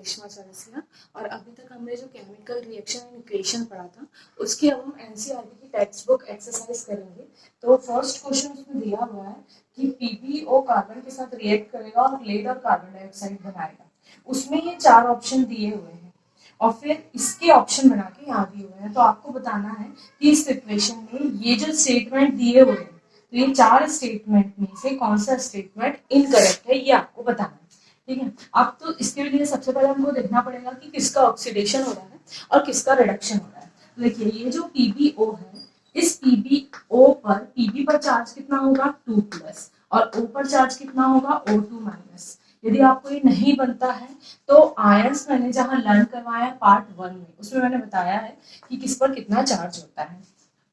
रेशमा चौरसिया। और अभी तक हमने जो केमिकल रिएक्शन एंड इक्वेशन पढ़ा था उसकी अब हम एनसीईआरटी की टेक्स्ट बुक एक्सरसाइज करेंगे। तो फर्स्ट क्वेश्चन उसमें दिया हुआ है कि पीबीओ कार्बन के साथ रिएक्ट करेगा और लेड और कार्बन डाइऑक्साइड बनाएगा। उसमें ये 4 ऑप्शन दिए हुए हैं और फिर इसके ऑप्शन बना के यहाँ दिए हुए हैं। तो आपको बताना है कि इस इक्वेशन में ये जो स्टेटमेंट दिए हुए हैं, तो ये 4 स्टेटमेंट में से कौन सा स्टेटमेंट इनकरेक्ट है ये आपको बताना है। ठीक है, अब तो इसके लिए सबसे पहले हमको देखना पड़ेगा कि किसका ऑक्सीडेशन हो रहा है और किसका रिडक्शन हो रहा है। तो देखिए ये जो पीबीओ है, इस पीबीओ पर पीबी पर चार्ज कितना होगा 2+ और ओ पर चार्ज कितना होगा O2-। यदि आपको ये नहीं बनता है तो आयंस मैंने जहां लर्न करवाया पार्ट 1 में, उसमें मैंने बताया है कि किस पर कितना चार्ज होता है।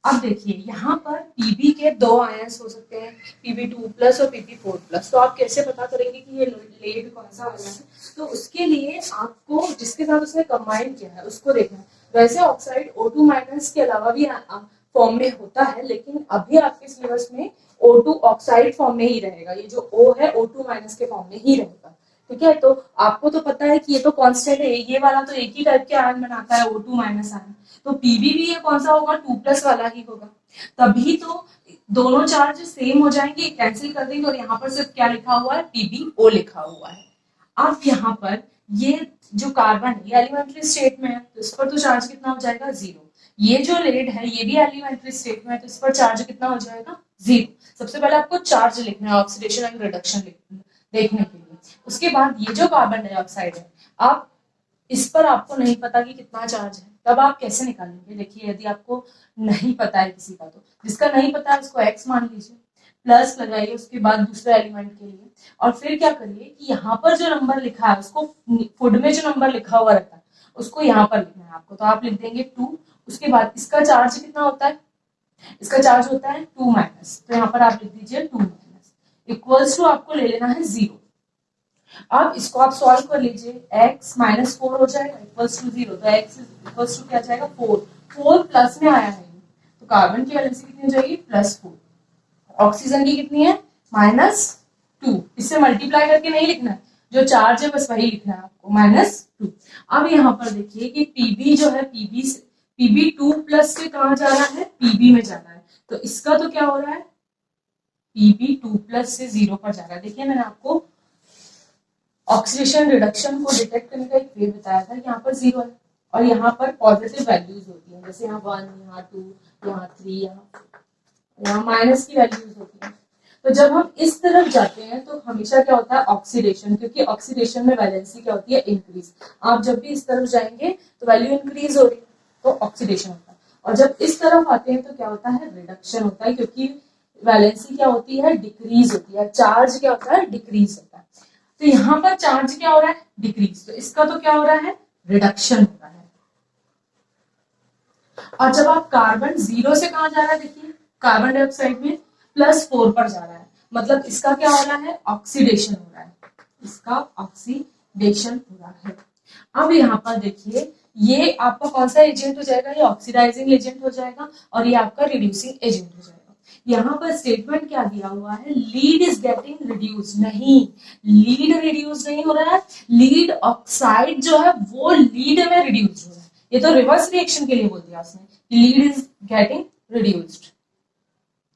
अब देखिए यहाँ पर Pb के 2 आयंस हो सकते हैं, Pb2+ और Pb4+। तो आप कैसे पता करेंगे कि ये लेड कौन सा वाला है? तो उसके लिए आपको जिसके साथ उसने कंबाइन किया है उसको देखना है। वैसे ऑक्साइड O2- के अलावा भी फॉर्म में होता है, लेकिन अभी आपके सिलेबस में O2 ऑक्साइड फॉर्म में ही रहेगा। ये जो O है O2- के फॉर्म में ही रहेगा। ठीक है, तो आपको तो पता है कि ये तो कांस्टेंट है, ये वाला तो एक ही टाइप के आयन बनाता है O2- आयन। तो पीबी भी ये कौन सा होगा 2+ वाला ही होगा। तभी तो दोनों चार्ज सेम हो जाएंगे, कैंसिल कर देंगे और यहाँ पर सिर्फ क्या लिखा हुआ है पीबीओ लिखा हुआ है। अब यहाँ पर ये जो कार्बन है ये एलिमेंट्री स्टेट में है, तो इस पर तो चार्ज कितना हो जाएगा 0। ये जो लेड है ये भी एलिमेंट्री स्टेट में है, तो इस पर चार्ज कितना हो जाएगा 0। सबसे पहले आपको चार्ज लिखना है, ऑक्सीडेशन एंड रिडक्शन देखने के लिए। उसके बाद ये जो कार्बन डाइऑक्साइड है, आप इस पर आपको नहीं पता कि कितना चार्ज है, तब आप कैसे निकालेंगे? देखिए यदि आपको नहीं पता है किसी का, तो जिसका नहीं पता है उसको x मान लीजिए, प्लस लगाइए उसके बाद दूसरे एलिमेंट के लिए, और फिर क्या करिए कि यहाँ पर जो नंबर लिखा है उसको फुड में जो नंबर लिखा हुआ रहता है उसको यहाँ पर लिखना है आपको। तो आप लिख देंगे 2। उसके बाद इसका चार्ज कितना होता है? इसका चार्ज होता है 2-, तो यहाँ पर आप लिख दीजिए 2- इक्वल्स टू आपको ले लेना है 0। अब इसको आप सॉल्व कर लीजिए, x -4 हो जाएगा इक्वल्स टू 0। तो x इक्वल्स टू क्या जाएगा 4। 4 प्लस में आया है, तो कार्बन की वैलेंसी कितनी हो जाएगी +4। ऑक्सीजन की कितनी है -2। इससे मल्टीप्लाई करके नहीं लिखना है, जो चार्ज है बस वही लिखना है आपको -2। अब यहाँ पर देखिए कि पीबी जो है Pb2+ से कहाँ जा रहा है पीबी में जा रहा है, तो इसका तो क्या हो रहा है Pb2+ से 0 पर जा रहा है। देखिए मैंने आपको ऑक्सीडेशन रिडक्शन को डिटेक्ट करने का एक वे बताया था। यहाँ पर 0 है और यहाँ पर पॉजिटिव वैल्यूज होती है, जैसे यहाँ 1, यहाँ 2, यहाँ 3, यहाँ माइनस की वैल्यूज होती है। तो जब हम इस तरफ जाते हैं तो हमेशा क्या होता है ऑक्सीडेशन, क्योंकि ऑक्सीडेशन में वैलेंसी क्या होती है इंक्रीज। आप जब भी इस तरफ जाएंगे तो वैल्यू इंक्रीज हो रही है, तो ऑक्सीडेशन होता है। और जब इस तरफ आते हैं तो क्या होता है रिडक्शन होता है, क्योंकि वैलेंसी क्या होती है डिक्रीज होती है, चार्ज क्या होता है डिक्रीज होता है। तो यहाँ पर चार्ज क्या हो रहा है डिक्रीज, तो इसका तो क्या हो रहा है रिडक्शन हो रहा है। और जब आप कार्बन 0 से कहा जा रहा है, देखिए कार्बन डाइऑक्साइड में +4 पर जा रहा है, मतलब इसका क्या हो रहा है ऑक्सीडेशन हो रहा है, इसका ऑक्सीडेशन हो रहा है। अब यहाँ पर देखिए ये आपका कौन सा एजेंट हो जाएगा, ये ऑक्सीडाइजिंग एजेंट हो जाएगा और ये आपका रिड्यूसिंग एजेंट हो जाएगा। यहाँ पर स्टेटमेंट क्या दिया हुआ है लीड इज गेटिंग रिड्यूस, नहीं लीड रिड्यूस नहीं हो रहा है, लीड ऑक्साइड जो है वो लीड में रिड्यूस हो रहा है। ये तो रिवर्स रिएक्शन के लिए बोल दिया उसने, लीड इज गेटिंग रिड्यूस्ड।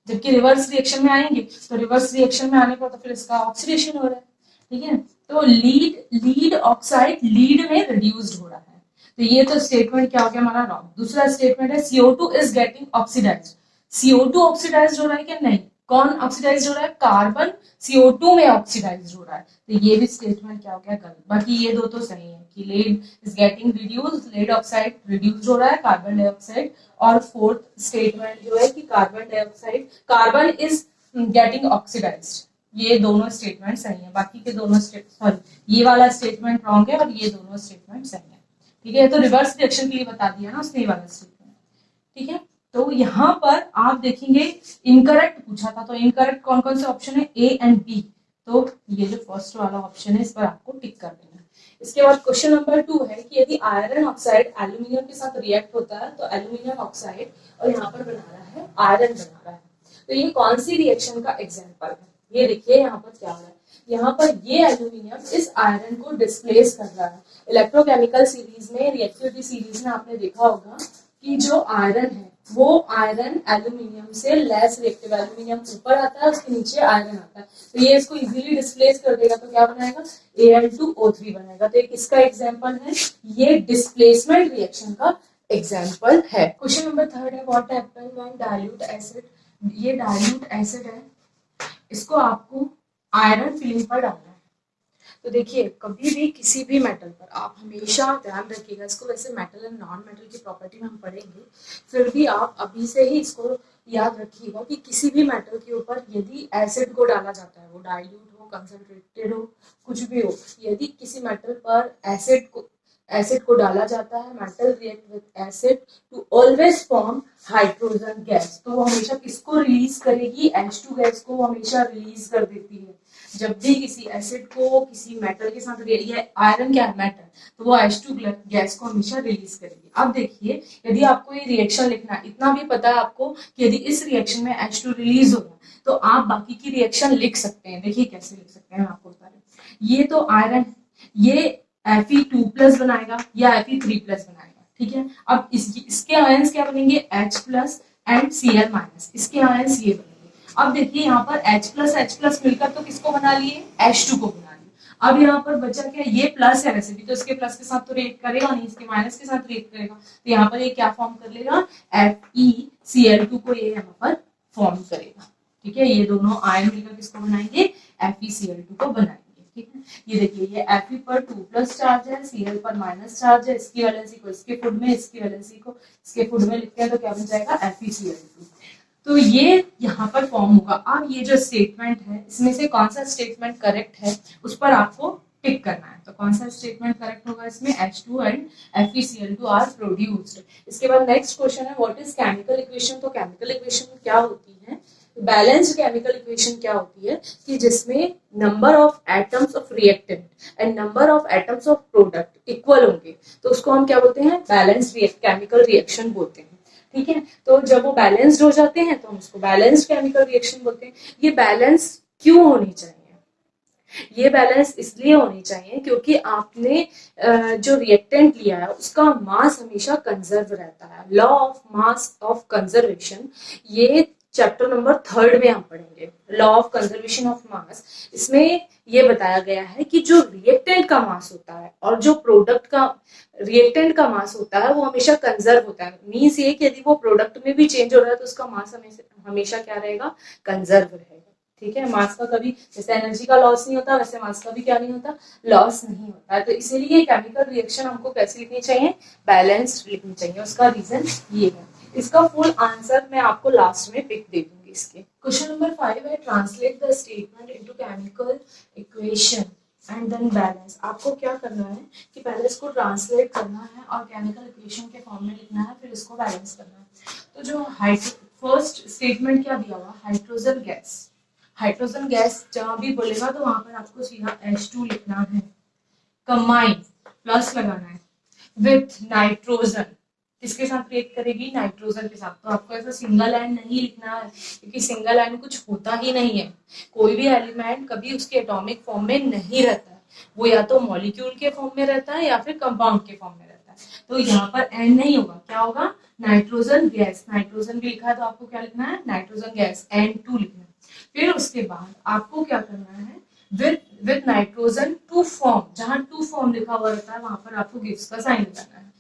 जबकि रिवर्स रिएक्शन में आएंगे तो रिवर्स रिएक्शन में आने पर तो फिर इसका ऑक्सीडेशन हो रहा है। ठीक है, तो लीड ऑक्साइड लीड में रिड्यूस्ड हो रहा है। तो ये तो स्टेटमेंट क्या हो गया हमारा रॉन्ग। दूसरा स्टेटमेंट है CO2 is getting oxidised. CO2 oxidised हो रहा है क्या? नहीं। कौन ऑक्सीडाइज्ड हो रहा है? कार्बन CO2 में ऑक्सीडाइज्ड हो रहा है। तो ये भी स्टेटमेंट क्या हो गया गलत। बाकी ये दो तो सही है कि lead is getting reduced, lead oxide reduced हो रहा है कार्बन डाइऑक्साइड। और फोर्थ स्टेटमेंट जो है कि कार्बन इज गेटिंग ऑक्सीडाइज्ड, ये दोनों स्टेटमेंट सही है। बाकी के दोनों ये वाला स्टेटमेंट रॉन्ग है और ये दोनों स्टेटमेंट सही है। ठीक है, तो रिवर्स रिएक्शन के लिए बता दिया ना उसने ये वाला स्टेटमेंट। ठीक है, तो यहाँ पर आप देखेंगे इनकरेक्ट पूछा था, तो इनकरेक्ट कौन कौन से ऑप्शन है A एंड B। तो ये जो फर्स्ट वाला ऑप्शन है इस पर आपको टिक कर देना है। इसके बाद क्वेश्चन नंबर 2 है कि यदि आयरन ऑक्साइड एल्यूमिनियम के साथ रिएक्ट होता है तो एल्यूमिनियम ऑक्साइड और यहाँ पर बना रहा है आयरन बना रहा है, तो ये कौन सी रिएक्शन का एग्जाम्पल है? ये देखिए यहाँ पर क्या हो रहा है, यहाँ पर ये एल्यूमिनियम इस आयरन को डिस्प्लेस कर रहा है। इलेक्ट्रोकेमिकल सीरीज में, रिएक्टिविटी सीरीज में आपने देखा होगा कि जो आयरन है वो आयरन एल्यूमिनियम से लेस रिएक्टिव, एल्यूमिनियम ऊपर आता है, उसके नीचे आयरन आता है, तो ये इसको इजीली डिस्प्लेस कर देगा, तो क्या बनाएगा, Al2O3 बनाएगा। तो एक इसका एग्जांपल है, ये डिस्प्लेसमेंट रिएक्शन का एग्जांपल है। क्वेश्चन नंबर 3 है, what happen when dilute acid, ये डाइल्यूट एसिड है, इसको आपको आयरन फिलिंग पर डालना है। तो देखिए कभी भी किसी भी मेटल पर आप हमेशा ध्यान रखिएगा, इसको वैसे मेटल एंड नॉन मेटल की प्रॉपर्टी में हम पढ़ेंगे, फिर भी आप अभी से ही इसको याद रखिएगा कि किसी भी मेटल के ऊपर यदि एसिड को डाला जाता है, वो डाइल्यूट हो, कंसंट्रेटेड हो, कुछ भी हो, यदि किसी मेटल पर एसिड को डाला जाता है, metal react with acid to always form hydrogen gas, तो वो हमेशा किसको रिलीज करेगी, H2 गैस को वो हमेशा रिलीज कर देती है। जब भी किसी एसिड को किसी मेटल के साथ, ये आयरन क्या है, मेटल, तो वो H2 गैस को हमेशा रिलीज करेगी। अब देखिए यदि आपको ये रिएक्शन लिखना है, इतना भी पता है आपको कि यदि इस रिएक्शन में H2 रिलीज होगा तो आप बाकी की रिएक्शन लिख सकते हैं। देखिए कैसे लिख सकते हैं, मैं आपको बता रही हूँ। ये तो आयरन, ये Fe2+ बनाएगा या Fe3+ बनाएगा, ठीक है। अब इसके आयंस क्या बनेंगे, H+ एंड Cl-, इसके आयंस ये बनेंगे। अब देखिए यहाँ पर H+ मिलकर तो किसको बना लिए, H2 को बना लिए। अब यहाँ पर बचा क्या, ये प्लस है, वैसे भी तो इसके प्लस के साथ तो रिएक्ट करेगा नहीं, इसके माइनस के साथ रिएक्ट करेगा, तो यहाँ पर ये क्या फॉर्म कर लेगा, FeCl2 को ये यहाँ पर फॉर्म करेगा, ठीक है। ये दोनों आयन मिलकर किसको बनाएंगे, FeCl2 को बनाएंगे, ठीक है। ये देखिए ये Fe पर 2+ चार्ज है, Cl पर माइनस चार्ज है, इसकी वैलेंसी को इसके फुड में, इसकी वैलेंसी को इसके फुड में लिखते हैं, तो क्या बन जाएगा, FeCl2। तो ये यहाँ पर फॉर्म होगा। अब ये जो स्टेटमेंट है, इसमें से कौन सा स्टेटमेंट करेक्ट है उस पर आपको टिक करना है। तो कौन सा स्टेटमेंट करेक्ट होगा, इसमें H2 and FeCl2 are produced. इसके बाद नेक्स्ट क्वेश्चन है, व्हाट इज केमिकल इक्वेशन। तो केमिकल इक्वेशन क्या होती है, बैलेंस्ड केमिकल इक्वेशन क्या होती है कि जिसमें number of atoms of reactant and number of atoms of product equal होंगे, तो उसको हम क्या बोलते हैं, बैलेंस्ड केमिकल रिएक्शन बोलते हैं, ठीक है। तो जब वो बैलेंस्ड हो जाते हैं तो हम उसको बैलेंस्ड केमिकल रिएक्शन बोलते हैं। ये बैलेंस क्यों होनी चाहिए, ये बैलेंस इसलिए होनी चाहिए क्योंकि आपने जो रिएक्टेंट लिया है उसका मास हमेशा कंजर्व रहता है। Law of mass of conservation, ये चैप्टर नंबर 3 में हम पढ़ेंगे, law of conservation of mass. इसमें ये बताया गया है कि जो रिएक्टेंट का मास होता है और जो प्रोडक्ट का, रिएक्टेंट का मास होता है वो हमेशा कंजर्व होता है। मीन्स ये कि यदि वो प्रोडक्ट में भी चेंज हो रहा है तो उसका मास हमेशा क्या रहेगा, कंजर्व रहेगा, ठीक है। मास का कभी, जैसे एनर्जी का लॉस नहीं होता, वैसे मास का भी क्या नहीं होता, लॉस नहीं होता है। तो इसीलिए केमिकल रिएक्शन हमको कैसे लिखनी चाहिए, बैलेंस्ड लिखनी चाहिए। उसका रीजन ये है। इसका फुल आंसर मैं आपको लास्ट में पिक दे दूंगी इसके। क्वेश्चन नंबर 5 है, translate the statement into chemical equation and then balance. आपको क्या करना है कि पहले इसको ट्रांसलेट करना है और केमिकल इक्वेशन के फॉर्म में लिखना है, फिर इसको बैलेंस करना है। तो जो फर्स्ट स्टेटमेंट क्या दिया हुआ, हाइड्रोजन गैस, हाइड्रोजन गैस जहां भी बोलेगा तो वहां पर आपको सीधा H2 लिखना है, कंबाइन प्लस लगाना है विथ नाइट्रोजन, किसके साथ रिएक्ट करेगी, नाइट्रोजन के साथ। तो आपको ऐसा सिंगल एंड नहीं लिखना है क्योंकि सिंगल एंड कुछ होता ही नहीं है। कोई भी एलिमेंट कभी उसके एटॉमिक फॉर्म में नहीं रहता है, वो या तो मॉलिक्यूल के फॉर्म में रहता है या फिर कंपाउंड के फॉर्म में रहता है। तो यहाँ पर एंड नहीं होगा, क्या होगा, नाइट्रोजन गैस, नाइट्रोजन भी लिखा है तो आपको क्या लिखना है, नाइट्रोजन गैस N2 लिखना है। फिर उसके बाद आपको क्या करना है, विद नाइट्रोजन 2 फॉर्म, जहां 2 फॉर्म लिखा हुआ रहता है वहां पर आपको गिव्स का साइन लगाना है।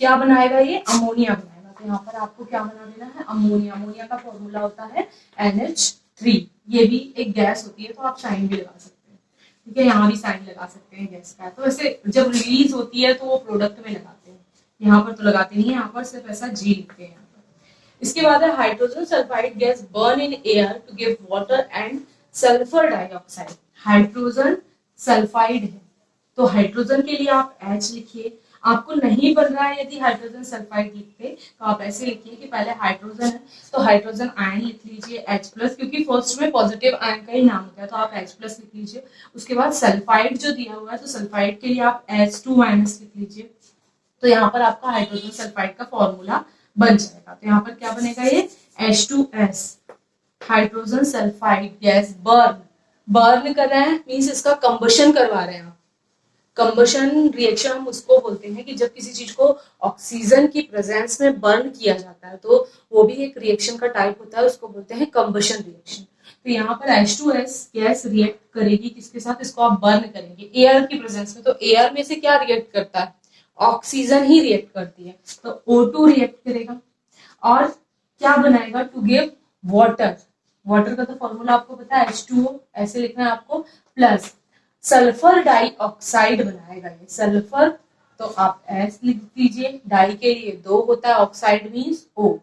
क्या बनाएगा ये, अमोनिया बनाएगा। तो यहाँ पर आपको क्या बना देना है, अमोनिया। अमोनिया का फॉर्मूला होता है NH3। ये भी एक गैस होती है, तो आप साइन भी लगा सकते हैं, ठीक है। यहाँ भी साइन लगा सकते हैं गैस का। तो ऐसे जब रिलीज होती है तो वो प्रोडक्ट में लगाते हैं, यहाँ पर तो लगाते नहीं है, यहाँ पर सिर्फ ऐसा G लिखते हैं। इसके बाद है hydrogen sulphide gas burn in air to give water and sulphur dioxide. Hydrogen sulphide है तो हाइड्रोजन के लिए आप H लिखिए। आपको नहीं बन रहा है यदि हाइड्रोजन सल्फाइड लिखते तो आप ऐसे लिखिए कि पहले हाइड्रोजन है तो हाइड्रोजन आयन लिख लीजिए H+, क्योंकि फर्स्ट में पॉजिटिव आयन का ही नाम होता है, तो आप H+ लिख लीजिए। उसके बाद सल्फाइड जो दिया हुआ है तो सल्फाइड के लिए आप H2- लिख लीजिए। तो यहाँ पर आपका हाइड्रोजन सल्फाइड का फॉर्मूला बन जाएगा। तो यहाँ पर क्या बनेगा, ये H2S, hydrogen sulphide gas burn burn कर रहे हैं मीन्स इसका कंबशन करवा रहे हैं आप। कंबशन रिएक्शन हम उसको बोलते हैं कि जब किसी चीज को ऑक्सीजन की प्रेजेंस में बर्न किया जाता है तो वो भी एक रिएक्शन का टाइप होता है, उसको बोलते हैं कंबशन रिएक्शन। तो यहाँ पर H2S गैस रिएक्ट करेगी किसके साथ, इसको आप बर्न करेंगे एयर की प्रेजेंस में। तो एयर में से क्या रिएक्ट करता है, ऑक्सीजन ही रिएक्ट करती है, तो O2 रिएक्ट करेगा और क्या बनाएगा, टू गिव वाटर। वाटर का तो फॉर्मूला आपको पता है H2O, ऐसे लिखना है आपको, प्लस सल्फर डाइऑक्साइड बनाएगा ये सल्फर, तो आप S लिख दीजिए, डाई के लिए 2 होता है, ऑक्साइड मीन्स O,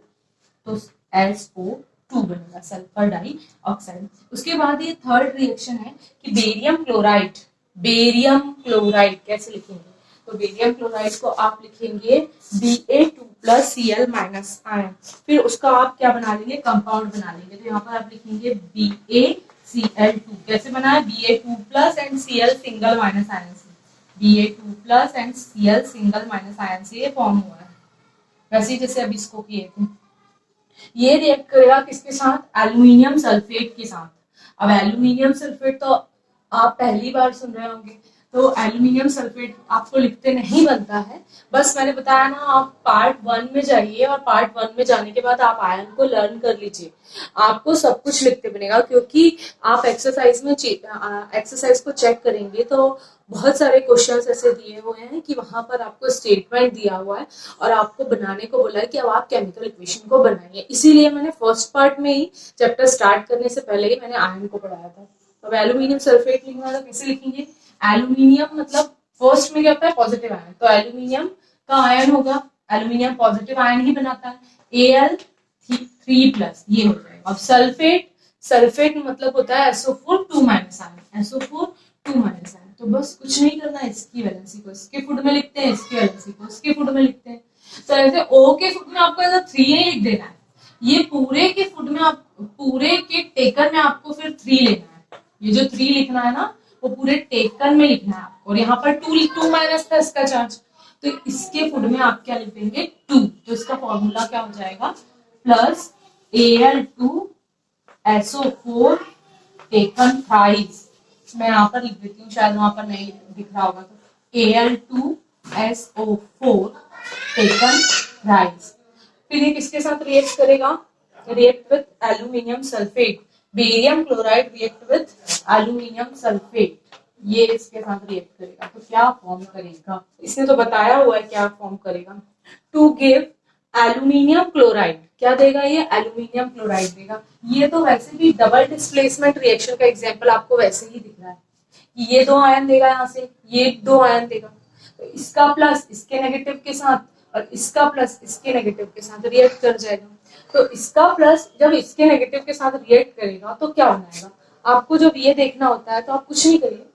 तो SO2 बनेगा सल्फर डाइऑक्साइड। उसके बाद ये थर्ड रिएक्शन है कि बेरियम क्लोराइड। बेरियम क्लोराइड कैसे लिखेंगे, तो बेरियम क्लोराइड को आप लिखेंगे Ba2 plus Cl minus ion, फिर उसका आप क्या बना लेंगे, कंपाउंड बना लेंगे। तो यहाँ पर आप लिखेंगे BaCl2, कैसे बना है, Ba2 plus and Cl single minus ion से, Ba2 plus and Cl single minus ion से ये फॉर्म हुआ है, वैसे जैसे अभी इसको किए थे। ये रिएक्ट करेगा किसके साथ, एल्यूमिनियम सल्फेट के साथ। अब एल्यूमिनियम सल्फेट तो आप पहली बार सुन रहे होंगे, तो एल्यूमिनियम सल्फेट आपको लिखते नहीं बनता है, बस मैंने बताया ना, आप पार्ट 1 में जाइए और पार्ट 1 में जाने के बाद आप आयन को लर्न कर लीजिए, आपको सब कुछ लिखते बनेगा, क्योंकि आप एक्सरसाइज में एक्सरसाइज को चेक करेंगे तो बहुत सारे क्वेश्चंस ऐसे दिए हुए हैं कि वहां पर आपको स्टेटमेंट दिया हुआ है और आपको बनाने को बोला है कि अब आप केमिकल इक्वेशन को बनाइए। इसीलिए मैंने फर्स्ट पार्ट में ही चैप्टर स्टार्ट करने से पहले ही मैंने आयन को पढ़ाया था। अब एल्यूमिनियम सल्फेट लिखना है तो कैसे लिखेंगे, एल्यूमिनियम मतलब फर्स्ट में क्या होता है, पॉजिटिव आयन, तो एल्यूमिनियम का आयन होगा, एल्यूमिनियम पॉजिटिव आयन ही बनाता है, Al3+, ये हो जाएगा। अब सल्फेट, सल्फेट मतलब होता है SO4 2 minus ion, SO4 2 minus ion. तो बस कुछ नहीं करना, इसकी वैलेंसी को इसके फुट में लिखते हैं, इसकी वैलेंसी को इसके फुट में लिखते हैं। तो ऐसे O के फुट में आपको ऐसा 3 नहीं लिख देना है, ये पूरे के फुट में आप, पूरे के टेकर में आपको फिर 3 लेना है, ये जो 3 लिखना है ना वो पूरे टेकर में लिखना है आपको, और यहाँ पर 2 माइनस था इसका चार्ज, तो इसके फुट में आप क्या लिख देंगे 2, तो इसका फॉर्मूला क्या हो जाएगा, प्लस Al2SO4 टेकन थ्राइस, मैं यहाँ पर लिख देती हूँ, शायद वहां पर नहीं दिख रहा होगा, तो Al2SO4 टेकन थ्राइस। फिर ये किसके साथ रिएक्ट करेगा, react with aluminium sulphate, barium chloride react with aluminium sulphate, ये इसके साथ रिएक्ट करेगा, तो क्या फॉर्म करेगा, इसने तो बताया हुआ है क्या फॉर्म करेगा, टू गिव एल्यूमिनियम क्लोराइड, क्या देगा ये, एल्यूमिनियम क्लोराइड देगा। ये तो वैसे भी डबल डिस्प्लेसमेंट रिएक्शन का एग्जांपल आपको वैसे ही दिख रहा है कि ये 2 आयन देगा, यहाँ से ये 2 आयन देगा, तो इसका प्लस इसके नेगेटिव के साथ और इसका प्लस इसके नेगेटिव के साथ रिएक्ट कर जाएगा। तो इसका प्लस जब इसके नेगेटिव के साथ रिएक्ट करेगा तो क्या बनाएगा, आपको जब ये देखना होता है तो आप कुछ नहीं करिए,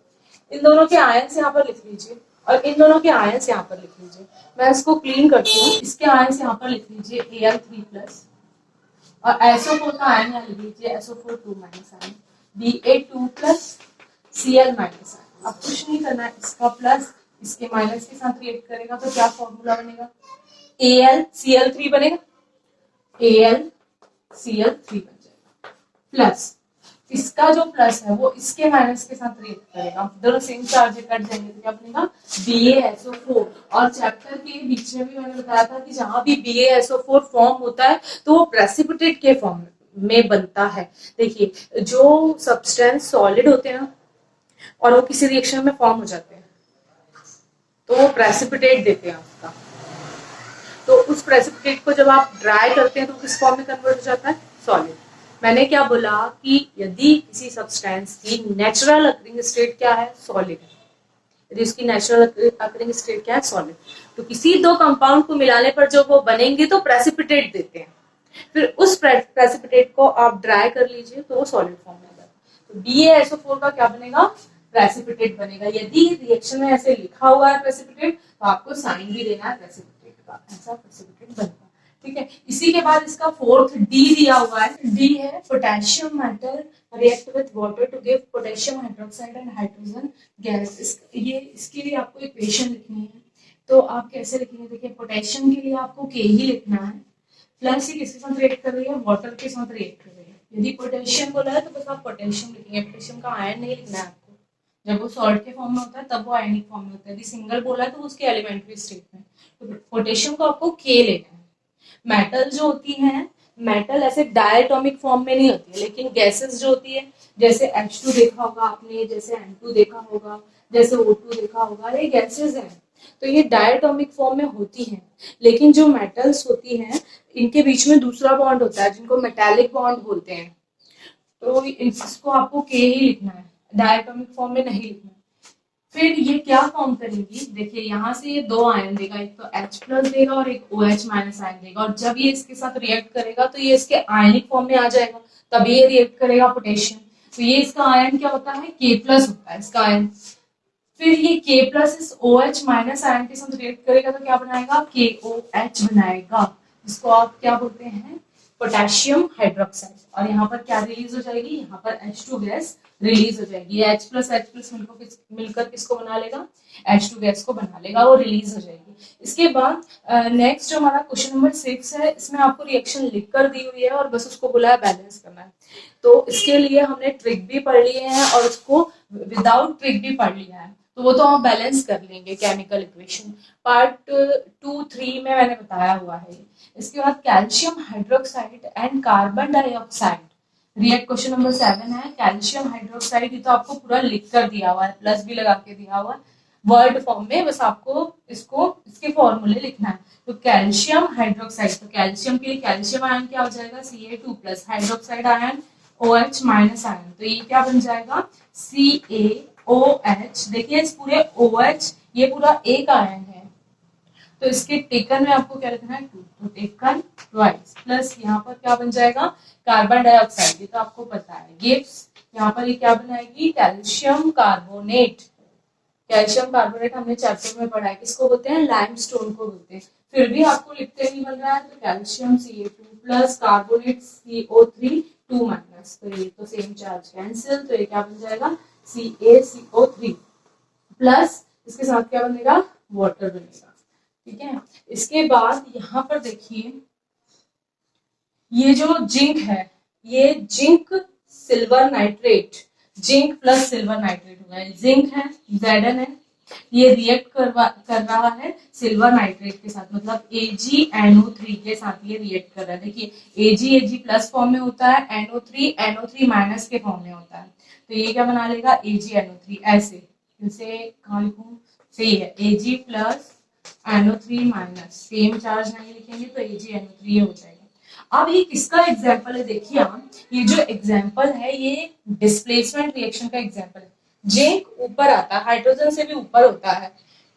इन दोनों के आयन्स यहाँ पर लिख लीजिए और इन दोनों के आयन्स यहाँ पर लिख लीजिए। मैं इसको क्लीन करती हूँ, इसके आयन्स यहाँ पर लिख लीजिए Al3+ और SO4 का आयन यहाँ लिख लीजिए SO4 2 minus ion, Ba2+ Cl minus ion. अब कुछ नहीं करना है, इसका प्लस इसके माइनस के साथ रिएक्ट करेगा तो क्या फॉर्मूला बनेगा, AlCl3 बनेगा, AlCl3 बन जाएगा, प्लस इसका जो प्लस है वो इसके माइनस के साथ रिएक्ट करेगा, दोनों सेम चार्ज कट जाएंगे तो क्या बनेगा BaSO4। और चैप्टर के बीच में भी मैंने बताया था कि जहां भी BaSO4 फॉर्म होता है तो वो प्रेसिपिटेट के फॉर्म में बनता है। देखिए जो सब्सटेंस सॉलिड होते हैं ना और वो किसी रिएक्शन में फॉर्म हो जाते हैं तो वो प्रेसिपिटेट देते हैं आपका, तो उस प्रेसिपिटेट को जब आप ड्राई करते हैं तो किस फॉर्म में कन्वर्ट हो जाता है, सॉलिड। मैंने क्या बोला कि यदि किसी सब्सटेंस की नेचुरल अकरिंग स्टेट क्या है, सॉलिड है, यदि उसकी नेचुरल अकरिंग स्टेट क्या है, सॉलिड, तो किसी 2 कंपाउंड को मिलाने पर जो वो बनेंगे तो प्रेसिपिटेट देते हैं, फिर उस प्रेसिपिटेट को आप ड्राई कर लीजिए तो वो सॉलिड फॉर्म में आ जाता है। तो BaSO4 का क्या बनेगा, प्रेसिपिटेट बनेगा। यदि रिएक्शन में ऐसे लिखा हुआ है प्रेसिपिटेट तो आपको साइन भी देना है प्रेसिपिटेट का, ऐसा प्रेसिपिटेट बनेगा, ठीक है। इसी के बाद इसका 4th D दिया हुआ है, D है potassium metal react with water to give potassium hydroxide and hydrogen gas. ये इसके लिए आपको इक्वेशन लिखनी है, तो आप कैसे लिखेंगे, देखिए पोटेशियम के लिए आपको K ही लिखना है, प्लस ये किसके साथ रिएक्ट कर रही है, वाटर के साथ रिएक्ट कर रही है। यदि पोटेशियम बोला है तो बस आप पोटेशियम लिखेंगे, पोटेशियम का आयन नहीं लिखना है आपको। जब वो सॉल्ट के फॉर्म में होता है तब वो आयनिक फॉर्म में होता है, यदि सिंगल बोला है तो उसके एलिमेंट्री स्टेट में। तो पोटेशियम को आपको के लेना है। मेटल जो होती है, मेटल ऐसे डायटोमिक फॉर्म में नहीं होती है, लेकिन गैसेस जो होती है, जैसे H2 देखा होगा आपने, जैसे N2 देखा होगा, जैसे O2 देखा होगा, ये गैसेस हैं। तो ये डायटोमिक फॉर्म में होती हैं। लेकिन जो मेटल्स होती हैं इनके बीच में दूसरा बॉन्ड होता है जिनको मेटालिक बॉन्ड बोलते हैं। तो इसको आपको के ही लिखना है, डायटोमिक फॉर्म में नहीं लिखना है। फिर ये क्या फॉर्म करेंगी, देखिए यहाँ से ये दो आयन देगा, एक तो H प्लस देगा और एक OH माइनस आयन देगा, और जब ये इसके साथ रिएक्ट करेगा तो ये इसके आयनिक फॉर्म में आ जाएगा, तभी ये रिएक्ट करेगा पोटेशियम। तो ये इसका आयन क्या होता है, K प्लस होता है इसका आयन। फिर ये K प्लस इस OH माइनस आयन के साथ रिएक्ट करेगा तो क्या बनाएगा, KOH बनाएगा, जिसको आप क्या बोलते हैं, पोटेशियम हाइड्रोक्साइड। और यहाँ पर क्या रिलीज हो जाएगी, यहाँ पर H2 गैस रिलीज हो जाएगी। H प्लस मिलकर किसको बना लेगा, H2 गैस को बना लेगा, वो रिलीज हो जाएगी। इसके बाद नेक्स्ट जो हमारा क्वेश्चन नंबर 6 है, इसमें आपको रिएक्शन लिख कर दी हुई है और बस उसको बोला है बैलेंस करना है। तो इसके लिए हमने ट्रिक भी पढ़ लिए हैं और उसको विदाउट ट्रिक भी पढ़ लिया है, तो वो तो हम बैलेंस कर लेंगे केमिकल इक्वेशन। पार्ट 2-3 में मैंने बताया हुआ है। इसके बाद calcium hydroxide and carbon dioxide, react question number 7 है। कैल्शियम हाइड्रोक्साइड ये तो आपको पूरा लिख कर दिया हुआ है, प्लस भी लगा के दिया हुआ है वर्ड फॉर्म में, बस आपको इसको इसके फॉर्मूले लिखना है। तो कैल्शियम हाइड्रोक्साइड, तो कैल्शियम के लिए कैल्शियम आयन क्या हो जाएगा, Ca2 plus, hydroxide ion OH minus ion, तो ये क्या बन जाएगा, CaOH। देखिए इस पूरे OH ये पूरा एक आयन है, तो इसके टेकन में आपको क्या लिखना है, 2, तो टेकन ट्वाइस, प्लस यहाँ पर क्या बन जाएगा, कार्बन डाइऑक्साइड, ये तो आपको पता है, गिव्स, यहाँ पर ये क्या बनाएगी, कैल्शियम कार्बोनेट। कैल्शियम कार्बोनेट हमने चैप्टर में पढ़ा है, किसको बोलते हैं, लाइमस्टोन को बोलते हैं। फिर भी आपको लिखते नहीं बन रहा है, तो calcium Ca2 plus carbonate CO3 2 minus, तो ये तो सेम चार्ज कैंसिल, तो ये क्या बन जाएगा, CaCO3 प्लस इसके साथ क्या बनेगा, वाटर बनेगा। ठीक है, इसके बाद यहाँ पर देखिए ये जो जिंक है, ये zinc silver nitrate, zinc plus silver nitrate होगा, जिंक है Zn है, ये रिएक्ट कर रहा है सिल्वर नाइट्रेट के साथ, मतलब AgNO3 के साथ ये रिएक्ट कर रहा है। देखिए Ag प्लस फॉर्म में होता है, NO3 माइनस के फॉर्म में होता है, तो ये क्या बना लेगा, AgNO3, ऐसे इसे कहाँ लिखूं, सही है, Ag plus NO3 minus, same charge नहीं लिखेंगे तो AgNO3 हो जाएगा। अब ये किसका एग्जाम्पल है, देखिए आप, ये जो एग्जाम्पल है ये डिस्प्लेसमेंट रिएक्शन का एग्जाम्पल है। जिंक ऊपर आता है, हाइड्रोजन से भी ऊपर होता है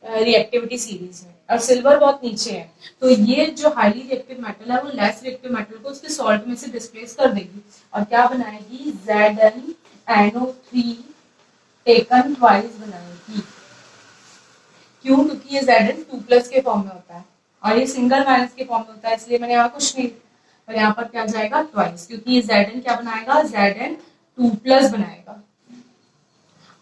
रिएक्टिविटी सीरीज में, और सिल्वर बहुत नीचे है, तो ये जो हाईली रिएक्टिव मेटल है वो लेस रिएक्टिव मेटल को उसके सॉल्ट में से डिस्प्लेस कर देगी, और क्या बनाएगी, ZnNO3 टेकन ट्वाइस बनाएगी। क्यों, क्योंकि ये Zn 2 प्लस के फॉर्म में होता है और ये सिंगल माइनस के फॉर्म में होता है, इसलिए मैंने यहाँ कुछ नहीं, और यहाँ पर क्या जाएगा, ट्वाइस, क्योंकि ये Zn क्या बनाएगा, Zn 2 प्लस बनाएगा,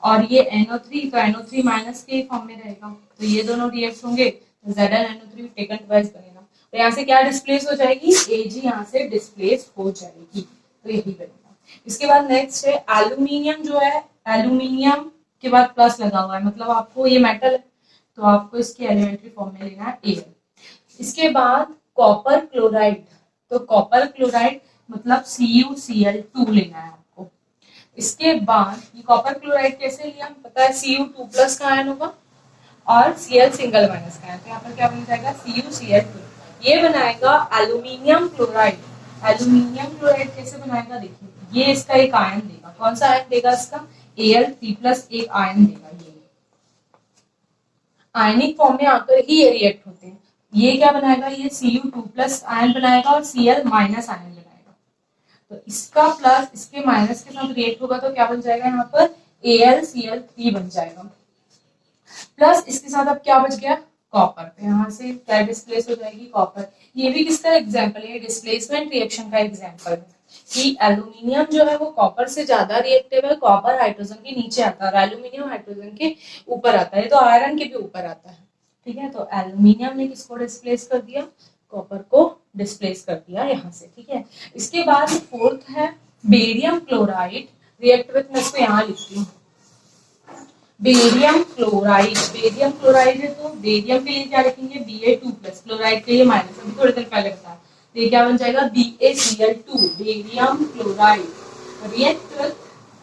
और ये NO3 तो NO3 माइनस के फॉर्म में रहेगा, तो ये दोनों रिएक्ट होंगे तो ZnNO3 टेकन ट्वाइस बनेगा, तो यहाँ से क्या डिस्प्लेस हो जाएगी, Ag यहाँ से डिस्प्लेस हो जाएगी, तो यही बनेगा। इसके बाद नेक्स्ट है एल्यूमिनियम, जो है एल्यूमिनियम के बाद प्लस लगा हुआ है, मतलब आपको ये मेटल है तो आपको इसके एलिमेंट्री फॉर्म में लेना है Al। इसके बाद कॉपर क्लोराइड, तो कॉपर क्लोराइड मतलब CuCl2 लेना है आपको। इसके बाद ये कॉपर क्लोराइड कैसे लिया, पता है, Cu2 प्लस का आयन होगा और Cl सिंगल माइनस का आयन, तो यहाँ पर क्या बन जाएगा, CuCl2, ये बनाएगा एल्यूमिनियम क्लोराइड। एल्यूमिनियम क्लोराइड कैसे बनाएगा, देखिए ये इसका एक आयन देगा, कौन सा आयन देगा, इसका Al3 प्लस एक आयन देगा, ये आयनिक फॉर्म में आकर ही ये रिएक्ट होते हैं। ये क्या बनाएगा, ये Cu2 प्लस आयन बनाएगा और Cl माइनस आयन बनाएगा, तो इसका प्लस इसके माइनस के साथ रिएक्ट होगा तो क्या बन जाएगा, यहाँ पर AlCl3 बन जाएगा, प्लस इसके साथ अब क्या बच गया, कॉपर, तो यहाँ से क्या डिस्प्लेस हो जाएगी, कॉपर। ये भी किसका एग्जाम्पल है, डिस्प्लेसमेंट रिएक्शन का एग्जाम्पल है कि एल्यूमिनियम जो है वो कॉपर से ज्यादा रिएक्टिव है, कॉपर हाइड्रोजन के नीचे आता है और एल्यूमिनियम हाइड्रोजन के ऊपर आता है, तो आयरन के भी ऊपर आता है। ठीक है, तो एल्यूमिनियम ने किसको डिस्प्लेस कर दिया, कॉपर को डिस्प्लेस कर दिया यहाँ से, ठीक है। इसके बाद फोर्थ है बेरियम क्लोराइड रिएक्ट विथ, मैं इसको यहाँ लिखती हूँ बेरियम क्लोराइड। बेरियम क्लोराइड है तो बेरियम के लिए क्या लिखेंगे Ba2+, क्लोराइड के लिए माइनस, अभी थोड़ी देर पहले बताया। तो ये क्या बन जाएगा BaCl2, barium chloride react with,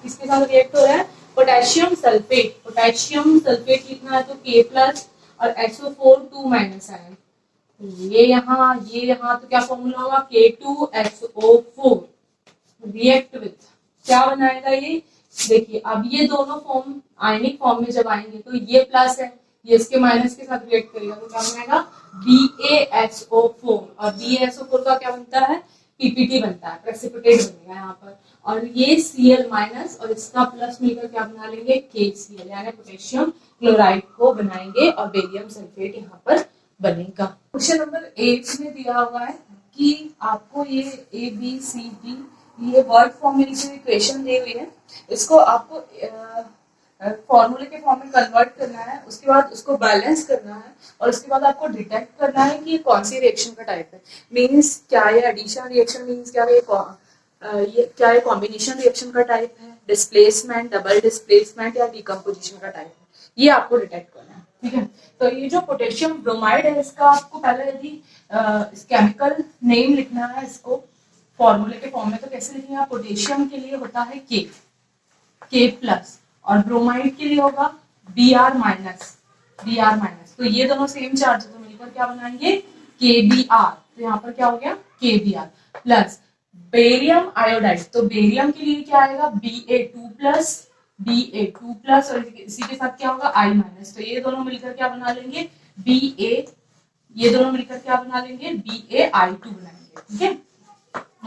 किसके साथ रिएक्ट हो रहा है पोटेशियम सल्फेट। पोटेशियम सल्फेट लिखना है तो K+ और SO4 2 माइनस आयन, ये यहाँ तो क्या फॉर्मूला होगा K2SO4 रिएक्ट विथ, क्या बनाएगा ये देखिए। अब ये दोनों फॉर्म आयनिक फॉर्म में जब आएंगे तो ये प्लस है, ये इसके माइनस के साथ रिएक्ट करेगा तो क्या बनेगा BaSO4, और BaSO4 का क्या बनता है PPT बनता है, प्रेसिपिटेट बनेगा यहाँ पर। और ये Cl माइनस और इसका प्लस मिलकर क्या बना लेंगे KCl, यानी पोटेशियम क्लोराइड को बनाएंगे और बेरियम सल्फेट यहाँ पर बनेगा। क्वेश्चन नंबर 8 में दिया हुआ है कि आपको ये ABCD ये वर्ड फॉर्म में जो इक्वेशन दी हुई है इसको आपको फॉर्मूले के फॉर्म में कन्वर्ट करना है, उसके बाद उसको बैलेंस करना है और उसके बाद आपको डिटेक्ट करना है कि ये कौन सी रिएक्शन का टाइप है। मींस क्या ये एडिशन रिएक्शन, मींस क्या ये क्या ये कॉम्बिनेशन रिएक्शन का टाइप है, डिस्प्लेसमेंट, डबल डिस्प्लेसमेंट या डिकम्पोजिशन का टाइप है, ये आपको डिटेक्ट करना है, ठीक है। तो ये जो पोटेशियम ब्रोमाइड है इसका आपको पहले यदि केमिकल नेम लिखना है इसको फॉर्मूले के फॉर्म में तो कैसे लिखेंगे आप, पोटेशियम के लिए होता है K+ और ब्रोमाइड के लिए होगा Br-, तो ये दोनों सेम चार्ज तो मिलकर क्या बनाएंगे KBr, तो यहाँ पर क्या हो गया KBr प्लस बेरियम आयोडाइड, तो बेरियम के लिए क्या आएगा Ba2+ और इसी के साथ क्या होगा I-, तो ये दोनों मिलकर क्या बना लेंगे ये दोनों मिलकर क्या बना लेंगे Ba2 बनाएंगे, ठीक है।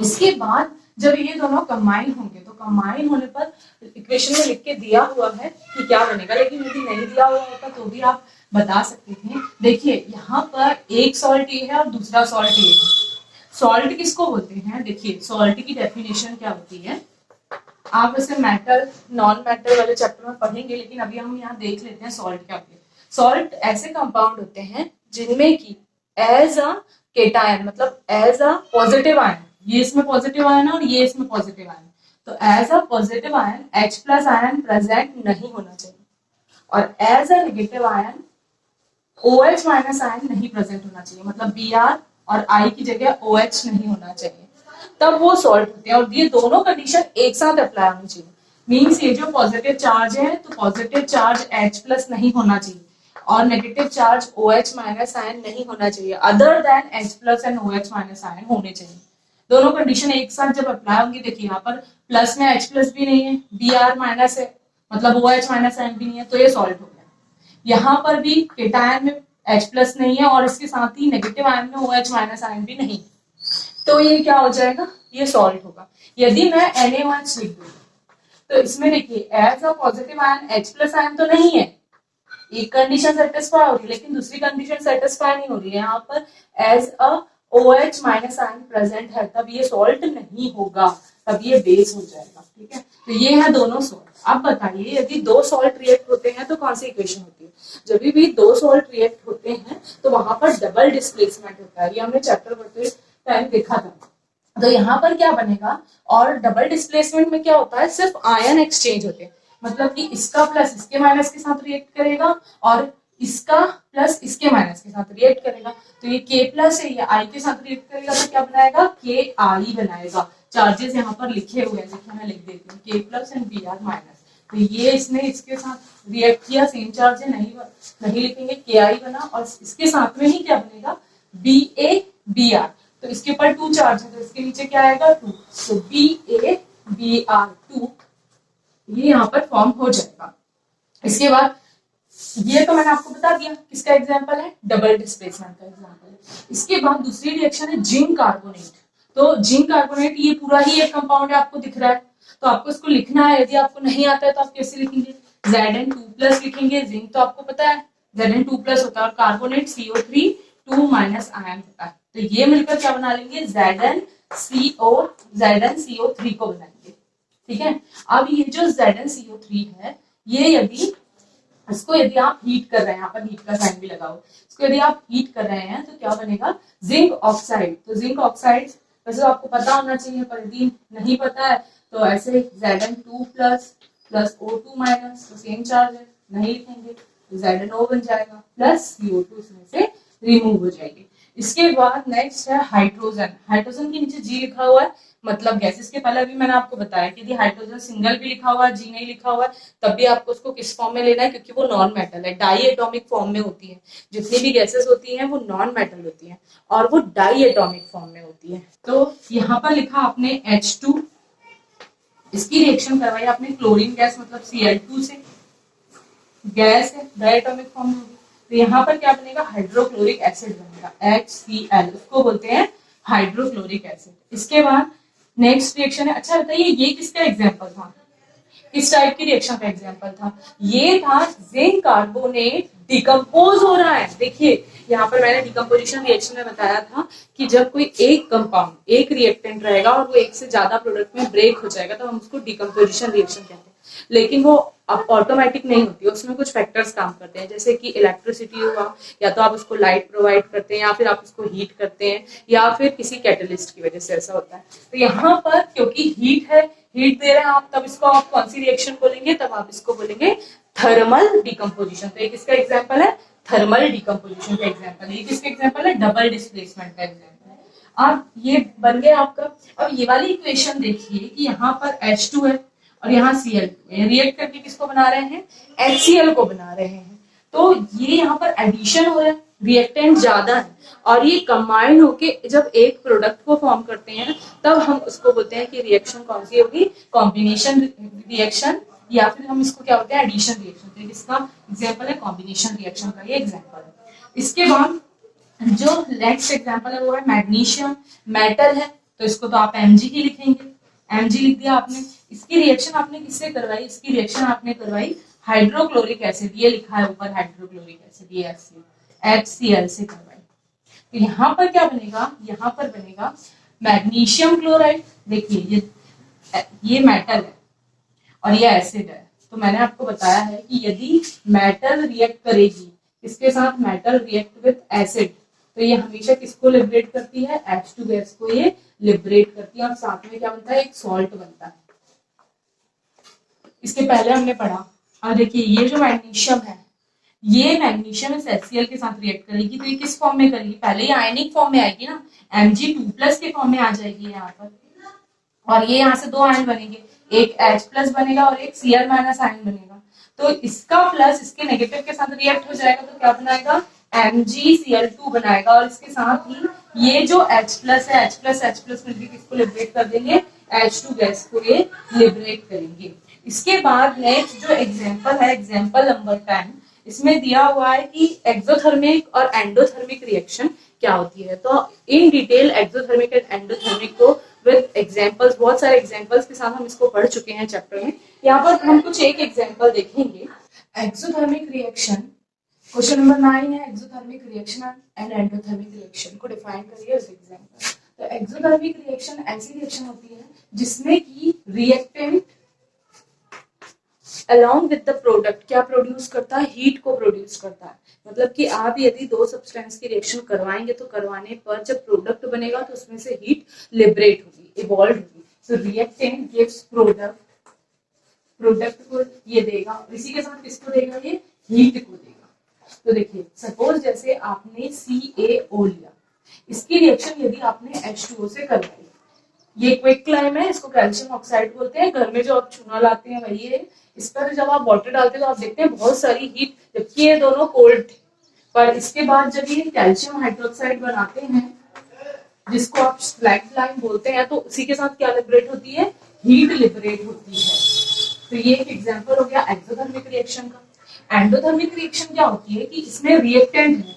इसके बाद जब ये दोनों कंबाइन होंगे तो कंबाइन होने पर इक्वेशन में लिख के दिया हुआ है कि क्या बनेगा, लेकिन यदि नहीं दिया हुआ होता तो भी आप बता सकते थे। देखिए यहाँ पर एक सॉल्ट ये है और दूसरा सॉल्ट ये है। सॉल्ट किसको बोलते हैं, देखिए सॉल्ट की डेफिनेशन क्या होती है, आप वैसे मेटल नॉन मेटल वाले चैप्टर में पढ़ेंगे, लेकिन अभी हम यहाँ देख लेते हैं सॉल्ट क्या होती है। सॉल्ट ऐसे कंपाउंड होते हैं जिनमें की एज अ केटायन, मतलब एज अ पॉजिटिव आयन, ये इसमें पॉजिटिव आयन है और ये इसमें पॉजिटिव आयन, तो as a positive ion H+ ion present नहीं होना चाहिए और as a negative ion OH- ion नहीं प्रेजेंट होना चाहिए, मतलब Br और I की जगह OH नहीं होना चाहिए, तब वो सॉल्ट होते हैं। और ये दोनों कंडीशन एक साथ अप्लाई होनी चाहिए, मींस ये जो पॉजिटिव चार्ज है तो पॉजिटिव चार्ज H+ नहीं होना चाहिए और नेगेटिव चार्ज OH- आयन नहीं होना चाहिए, other than H+ and OH- ion होने चाहिए। दोनों कंडीशन एक साथ जब अप्लाई होंगी, देखिए यहाँ पर प्लस में H+ भी नहीं है, Br- है, मतलब OH- आयन भी नहीं है, तो ये सॉल्ट हो गया। यहाँ पर भी केटायन में H+ नहीं है और इसके साथ ही नेगेटिव आयन में OH- आयन भी नहीं, तो ये क्या हो जाएगा, ये सॉल्ट होगा। यदि मैं NaOH लिख दूं तो इसमें देखिए as a positive ion H+ ion तो नहीं है, एक कंडीशन सेटिस्फाई हो रही है लेकिन दूसरी कंडीशन सेटिस्फाई नहीं हो रही है, यहाँ पर as a OH- ion present है, तब ये सॉल्ट नहीं होगा, तब ये बेस हो जाएगा, ठीक है। तो ये है दोनों सॉल्ट। अब बताइए यदि दो सॉल्ट रिएक्ट होते हैं तो कौन सी इक्वेशन होती है, जब भी दो सॉल्ट रिएक्ट होते हैं तो वहां पर डबल डिस्प्लेसमेंट होता है, ये हमने चैप्टर पढ़ते टाइम देखा था। तो यहाँ पर क्या बनेगा, और डबल डिस्प्लेसमेंट में क्या होता है, सिर्फ आयन एक्सचेंज होते हैं, मतलब कि इसका प्लस इसके माइनस के साथ रिएक्ट करेगा और इसका प्लस इसके माइनस के साथ रिएक्ट करेगा, तो ये K+ है, ये I के साथ रिएक्ट करेगा तो क्या बनाएगा KI बनाएगा। चार्जेस यहाँ पर लिखे हुए हैं, देखिए मैं लिख देती हूँ K+ एंड Br-, तो ये इसने इसके साथ रिएक्ट किया, सेम चार्ज है, नहीं लिखेंगे KI बना, और इसके साथ में ही क्या बनेगा BaBr, तो इसके ऊपर 2 चार्ज है तो इसके नीचे क्या आएगा 2, तो BaBr2 ये यहाँ पर फॉर्म हो जाएगा। इसके बाद ये तो मैंने आपको बता दिया किसका एग्जांपल है, डबल डिस्प्लेसमेंट का एग्जांपल है। इसके बाद दूसरी रिएक्शन है जिंक कार्बोनेट, तो जिंक कार्बोनेट ये पूरा ही एक कंपाउंड है, आपको दिख रहा है, तो आपको इसको लिखना है, यदि आपको नहीं आता है तो आप कैसे लिखेंगे Zn2+ लिखेंगे, जिंक तो आपको पता है Zn2+ होता है और कार्बोनेट CO3 2- आयन होता है, तो ये मिलकर क्या बना लेंगे ZnCO3 को बनाएंगे, ठीक है। अब ये जो ZnCO3 है, ये यदि इसको यदि आप हीट कर रहे हैं, यहाँ पर हीट का साइन भी लगा हो, इसको यदि आप हीट कर रहे हैं तो क्या बनेगा, जिंक ऑक्साइड। तो जिंक ऑक्साइड वैसे तो आपको पता होना चाहिए, पर यदि नहीं पता है तो ऐसे Zn2 plus plus O2 minus, तो सेम चार्ज है, नहीं लिखेंगे तो ZnO बन जाएगा, प्लस CO2 इसमें से रिमूव हो जाएगी। इसके बाद नेक्स्ट है हाइड्रोजन। हाइड्रोजन के नीचे जी लिखा हुआ है, मतलब गैस। इसके पहले भी मैंने आपको बताया कि यदि हाइड्रोजन सिंगल भी लिखा हुआ है, जी नहीं लिखा हुआ है, तब भी आपको उसको किस फॉर्म में लेना है, क्योंकि वो नॉन मेटल है, डाई एटॉमिक फॉर्म में होती है। जितनी भी गैसेस होती हैं वो नॉन मेटल होती हैं और वो डाई एटॉमिक फॉर्म में होती है। तो यहाँ पर लिखा आपने H2, इसकी रिएक्शन करवाई आपने क्लोरीन गैस मतलब Cl2 से, गैस है, डाई एटॉमिक फॉर्म में होगी। तो यहाँ पर क्या बनेगा, हाइड्रोक्लोरिक एसिड बनेगा, HCl, उसको बोलते हैं हाइड्रोक्लोरिक एसिड। इसके बाद नेक्स्ट रिएक्शन है, अच्छा बताइए ये किसका एग्जांपल था, किस टाइप की रिएक्शन का एग्जांपल था, ये था जिंक कार्बोनेट डिकम्पोज हो रहा है। देखिए यहाँ पर मैंने डिकम्पोजिशन रिएक्शन में बताया था कि जब कोई एक कंपाउंड, एक रिएक्टेंट रहेगा और वो एक से ज्यादा प्रोडक्ट में ब्रेक हो जाएगा तो हम उसको डिकम्पोजिशन रिएक्शन कहते हैं। लेकिन वो अब ऑटोमेटिक नहीं होती है, उसमें कुछ फैक्टर्स काम करते हैं, जैसे कि इलेक्ट्रिसिटी हुआ, या तो आप उसको लाइट प्रोवाइड करते हैं, या फिर आप उसको हीट करते हैं, या फिर किसी कैटलिस्ट की वजह से ऐसा होता है। तो यहाँ पर क्योंकि हीट है, हीट दे रहे हैं आप, तब इसको आप कौन सी रिएक्शन बोलेंगे, तब आप इसको बोलेंगे थर्मल डिकम्पोजिशन। तो ये किसका एग्जाम्पल है, थर्मल डिकम्पोजिशन का एग्जाम्पल। ये किसका एग्जाम्पल है, डबल डिस्प्लेसमेंट का एग्जाम्पल है। अब ये बन गया आपका। अब ये वाली इक्वेशन देखिए कि यहाँ पर H2 है और यहाँ Cl2 है, रिएक्ट करके किसको बना रहे हैं, HCl को बना रहे हैं। तो ये यहाँ पर एडिशन हो रहा है, रिएक्टेंट ज्यादा है, और ये कंबाइन होके जब एक प्रोडक्ट को फॉर्म करते हैं तब हम उसको बोलते हैं कि रिएक्शन कौन सी होगी, कॉम्बिनेशन रिएक्शन, या फिर हम इसको क्या बोलते हैं, एडिशन रिएक्शन। तो इसका एग्जांपल है कॉम्बिनेशन रिएक्शन का, ये एग्जांपल है। इसके बाद जो नेक्स्ट एग्जांपल है वो है मैग्नीशियम, मेटल है तो इसको तो आप Mg ही लिखेंगे, Mg लिख दिया आपने। इसकी रिएक्शन आपने किससे करवाई, इसकी रिएक्शन आपने करवाई हाइड्रोक्लोरिक एसिड, ये लिखा है ऊपर हाइड्रोक्लोरिक एसिड, ये HCl से करवाई। तो यहाँ पर क्या बनेगा, यहाँ पर बनेगा मैग्नीशियम क्लोराइड। देखिए ये मेटल है और ये एसिड है, तो मैंने आपको बताया है कि यदि मेटल रिएक्ट करेगी इसके साथ, मेटल रिएक्ट विद एसिड, तो ये हमेशा किसको लिबरेट करती है, H2 गैस को ये लिबरेट करती है, और साथ में क्या बनता है, एक सॉल्ट बनता है। इसके पहले हमने पढ़ा। और देखिए ये जो मैग्नीशियम है, ये मैग्नीशियम इस HCl के साथ रिएक्ट करेगी, तो ये किस फॉर्म में करेगी, पहले ये आयनिक फॉर्म में आएगी ना, Mg2+ के फॉर्म में आ जाएगी यहाँ पर, और ये यहाँ से दो आयन बनेंगे, एक H+ बनेगा और एक Cl- आयन बनेगा। तो इसका प्लस इसके नेगेटिव के साथ रिएक्ट हो जाएगा, तो क्या बनाएगा, MgCl2 बनाएगा, और इसके साथ ही ये जो H+ है, H+H+ मिलकर किसको लिबरेट कर देंगे, H2 गैस को ये लिबरेट करेंगे। इसके बाद नेक्स्ट जो एग्जांपल है, एग्जांपल नंबर 10, इसमें दिया हुआ है कि एक्सोथर्मिक और एंडोथर्मिक रिएक्शन क्या होती है। तो in detail exothermic and endothermic को विद एग्जांपल्स, बहुत सारे एग्जांपल्स के साथ हम इसको पढ़ चुके हैं चैप्टर में। यहाँ पर हम कुछ एक एग्जांपल देखेंगे। एक्सोथर्मिक रिएक्शन, क्वेश्चन नंबर 9 है, exothermic reaction and endothermic reaction को डिफाइन करिए उस एग्जांपल। तो एक्सोथर्मिक रिएक्शन ऐसी रिएक्शन होती है जिसमें कि reactant along with the product क्या प्रोड्यूस करता है, हीट को प्रोड्यूस करता है। मतलब कि आप यदि दो सब्सटेंस की रिएक्शन करवाएंगे तो करवाने पर जब प्रोडक्ट बनेगा तो उसमें से हीट लिबरेट होगी, इवॉल्व होगी। सो रिएक्टेंट गिव्स प्रोडक्ट, प्रोडक्ट को ये देगा, और इसी के साथ किसको देगा, ये हीट को देगा। तो देखिए सपोज जैसे आपने CaO लिया, इसकी रिएक्शन यदि आपने H2O से करवाई, ये क्विक क्लाइम है, इसको कैल्शियम ऑक्साइड बोलते हैं, घर में जो आप चूना लाते हैं वही है। इस पर जब आप वाटर डालते हैं तो आप देखते हैं बहुत सारी हीट, जबकि ये दोनों कोल्ड थे। पर इसके बाद जब ये कैल्शियम हाइड्रोक्साइड बनाते हैं, जिसको आप स्लैग क्लाइम बोलते हैं, तो उसी के साथ क्या लिबरेट होती है, हीट लिबरेट होती है। तो ये एक एग्जांपल हो गया एक्सोथर्मिक रिएक्शन का। एंडोथर्मिक रिएक्शन क्या होती है कि इसमें रिएक्टेंट है,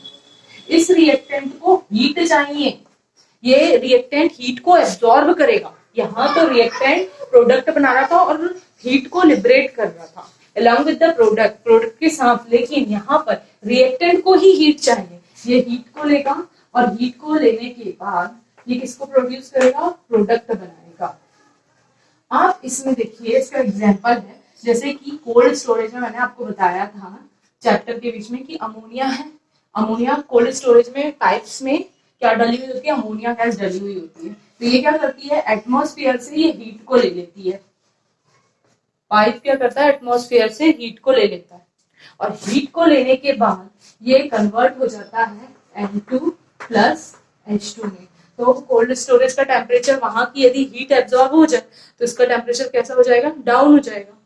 इस रिएक्टेंट को हीट चाहिए, ये रिएक्टेंट हीट को एब्जॉर्ब करेगा। यहाँ तो रिएक्टेंट प्रोडक्ट बना रहा था और हीट को लिबरेट कर रहा था along with the product, product के साथ, लेकिन यहाँ पर रिएक्टेंट को ही हीट चाहिए, ये हीट को लेगा, और हीट को लेने के बाद ये किसको प्रोड्यूस करेगा, प्रोडक्ट बनाएगा। आप इसमें देखिए इसका एग्जांपल है, जैसे कि कोल्ड स्टोरेज में मैंने आपको बताया था चैप्टर के बीच में कि अमोनिया है, अमोनिया कोल्ड स्टोरेज में पाइप्स में क्या डली हुई होती है, अमोनिया गैस डली हुई होती है। तो ये क्या करती है, एटमॉस्फेयर से ये हीट को ले लेती है। पाइप क्या करता है, एटमॉस्फेयर से हीट को ले लेता है और हीट को लेने के बाद ये कन्वर्ट हो जाता है N2 प्लस H2 में। तो कोल्ड स्टोरेज का टेम्परेचर, वहां की यदि हीट एब्जॉर्ब हो जाए तो इसका टेम्परेचर कैसा हो जाएगा, डाउन हो जाएगा।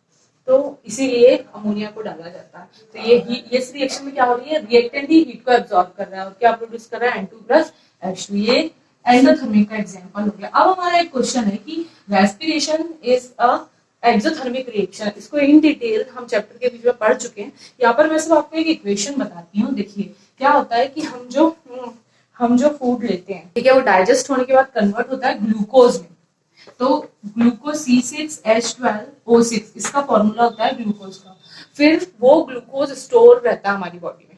तो इसीलिए अमोनिया को डाला जाता है। तो ये इस रिएक्शन में क्या हो रही है, रिएक्टेंट ही हीट को एब्जॉर्ब कर रहा है और क्या प्रोड्यूस कर रहा है, N2 प्लस H2। ये एंडोथर्मिक का एग्जांपल हो गया। अब हमारा एक क्वेश्चन है कि respiration is a exothermic reaction. इसको इन डिटेल हम चैप्टर के बीच में पढ़ चुके हैं। यहाँ पर मैं सिर्फ आपको एक इक्वेशन बताती हूँ। देखिए क्या होता है कि हम जो फूड लेते हैं, ठीक है, वो डाइजेस्ट होने के बाद कन्वर्ट होता है ग्लूकोज में। तो ग्लूकोज C6H12O6 इसका फॉर्मूला होता है ग्लूकोज का। फिर वो ग्लूकोज स्टोर रहता है हमारी बॉडी में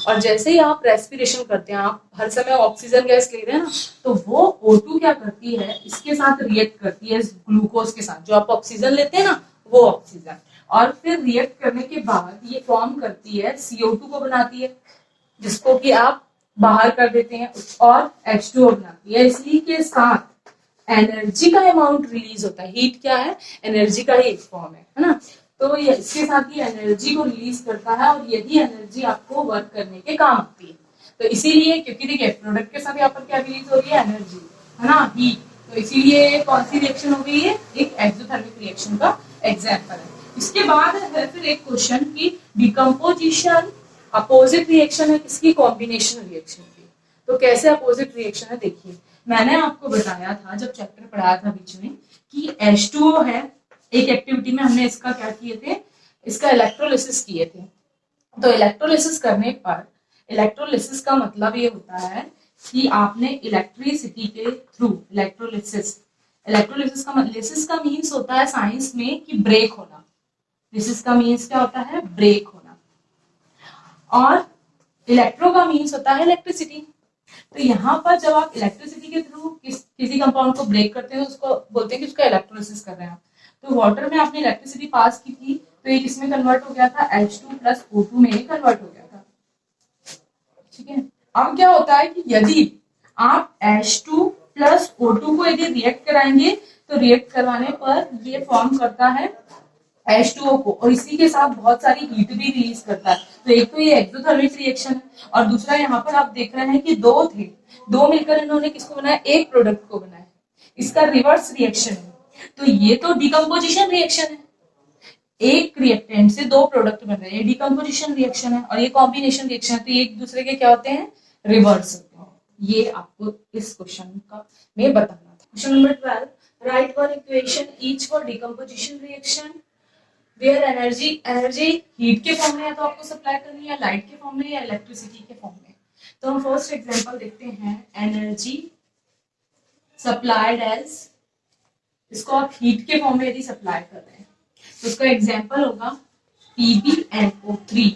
और जैसे ही आप रेस्पिरेशन करते हैं, आप हर समय ऑक्सीजन गैस ले रहे हैं ना, तो वो O2 क्या करती है, इसके साथ रिएक्ट करती है ग्लूकोज के साथ। जो आप ऑक्सीजन लेते हैं ना, वो ऑक्सीजन, और फिर रिएक्ट करने के बाद ये फॉर्म करती है CO2 को बनाती है, जिसको कि आप बाहर कर देते हैं, और H2O बनाती है। इसी के साथ एनर्जी का अमाउंट रिलीज होता है। हीट क्या है, एनर्जी का ही एक फॉर्म है ना। तो ये इसके साथ ही एनर्जी को रिलीज करता है और यही एनर्जी आपको वर्क करने के काम आती है। तो इसीलिए, क्योंकि देखिए प्रोडक्ट के साथ यहाँ पर क्या रिलीज हो रही है, एनर्जी, है ना, हीट। तो इसीलिए कौन सी रिएक्शन हो गई है, एक एक्सोथर्मिक रिएक्शन का एग्जाम्पल है। इसके बाद है फिर एक क्वेश्चन की डिकम्पोजिशन अपोजिट रिएक्शन है किसकी, कॉम्बिनेशन रिएक्शन की। तो कैसे अपोजिट रिएक्शन है, देखिए मैंने आपको बताया था जब चैप्टर पढ़ाया था बीच में कि H2O है। एक एक्टिविटी में हमने इसका क्या किए थे, इसका इलेक्ट्रोलिसिस किए थे। तो इलेक्ट्रोलिसिस करने पर, इलेक्ट्रोलिसिस का मतलब ये होता है कि आपने इलेक्ट्रिसिटी के थ्रू इलेक्ट्रोलिसिस, इलेक्ट्रोलिसिस का मतलब, लिसिस का मीन्स होता है साइंस में कि ब्रेक होना। लिसिस का मीन्स क्या होता है, ब्रेक होना, और इलेक्ट्रो का मीन्स होता है इलेक्ट्रिसिटी। तो यहाँ पर जब आप इलेक्ट्रिसिटी के थ्रू किसी कंपाउंड को ब्रेक करते हैं, उसको बोलते हैं कि उसका इलेक्ट्रोलिसिस कर रहे हैं। तो वाटर में आपने इलेक्ट्रिसिटी पास की थी, तो ये किसमें कन्वर्ट हो गया था, H2 प्लस O2 में कन्वर्ट हो गया था। ठीक है, अब क्या होता है कि यदि आप H2 प्लस O2 को यदि रिएक्ट कराएंगे, तो रिएक्ट करवाने पर ये फॉर्म करता है H2O को, और इसी के साथ बहुत सारी हीट भी रिलीज करता है। तो एक तो ये एक्सोथर्मिक रिएक्शन है, और दूसरा यहाँ पर आप देख रहे हैं कि दो थे, दो मिलकर इन्होंने किसको बनाया, एक प्रोडक्ट को बनाया। इसका रिवर्स रिएक्शन है। तो ये तो डिकम्पोजिशन रिएक्शन है, एक रिएक्टेंट से दो प्रोडक्ट बन रहे हैं, ये डिकम्पोजिशन रिएक्शन है, और ये कॉम्बिनेशन रिएक्शन है। तो ये एक दूसरे के क्या होते हैं, रिवर्स होते हैं। ये आपको इस क्वेश्चन का में बताना था। Question number 12, write one equation each for decomposition reaction where energy heat के फॉर्म में या तो आपको सप्लाई करनी है, लाइट के फॉर्म में या इलेक्ट्रिसिटी के फॉर्म में। तो हम फर्स्ट एग्जांपल देखते हैं, एनर्जी सप्लाइड एज, इसको आप हीट के फॉर्म में यदि सप्लाई कर रहे हैं तो उसका एग्जांपल होगा PbNO3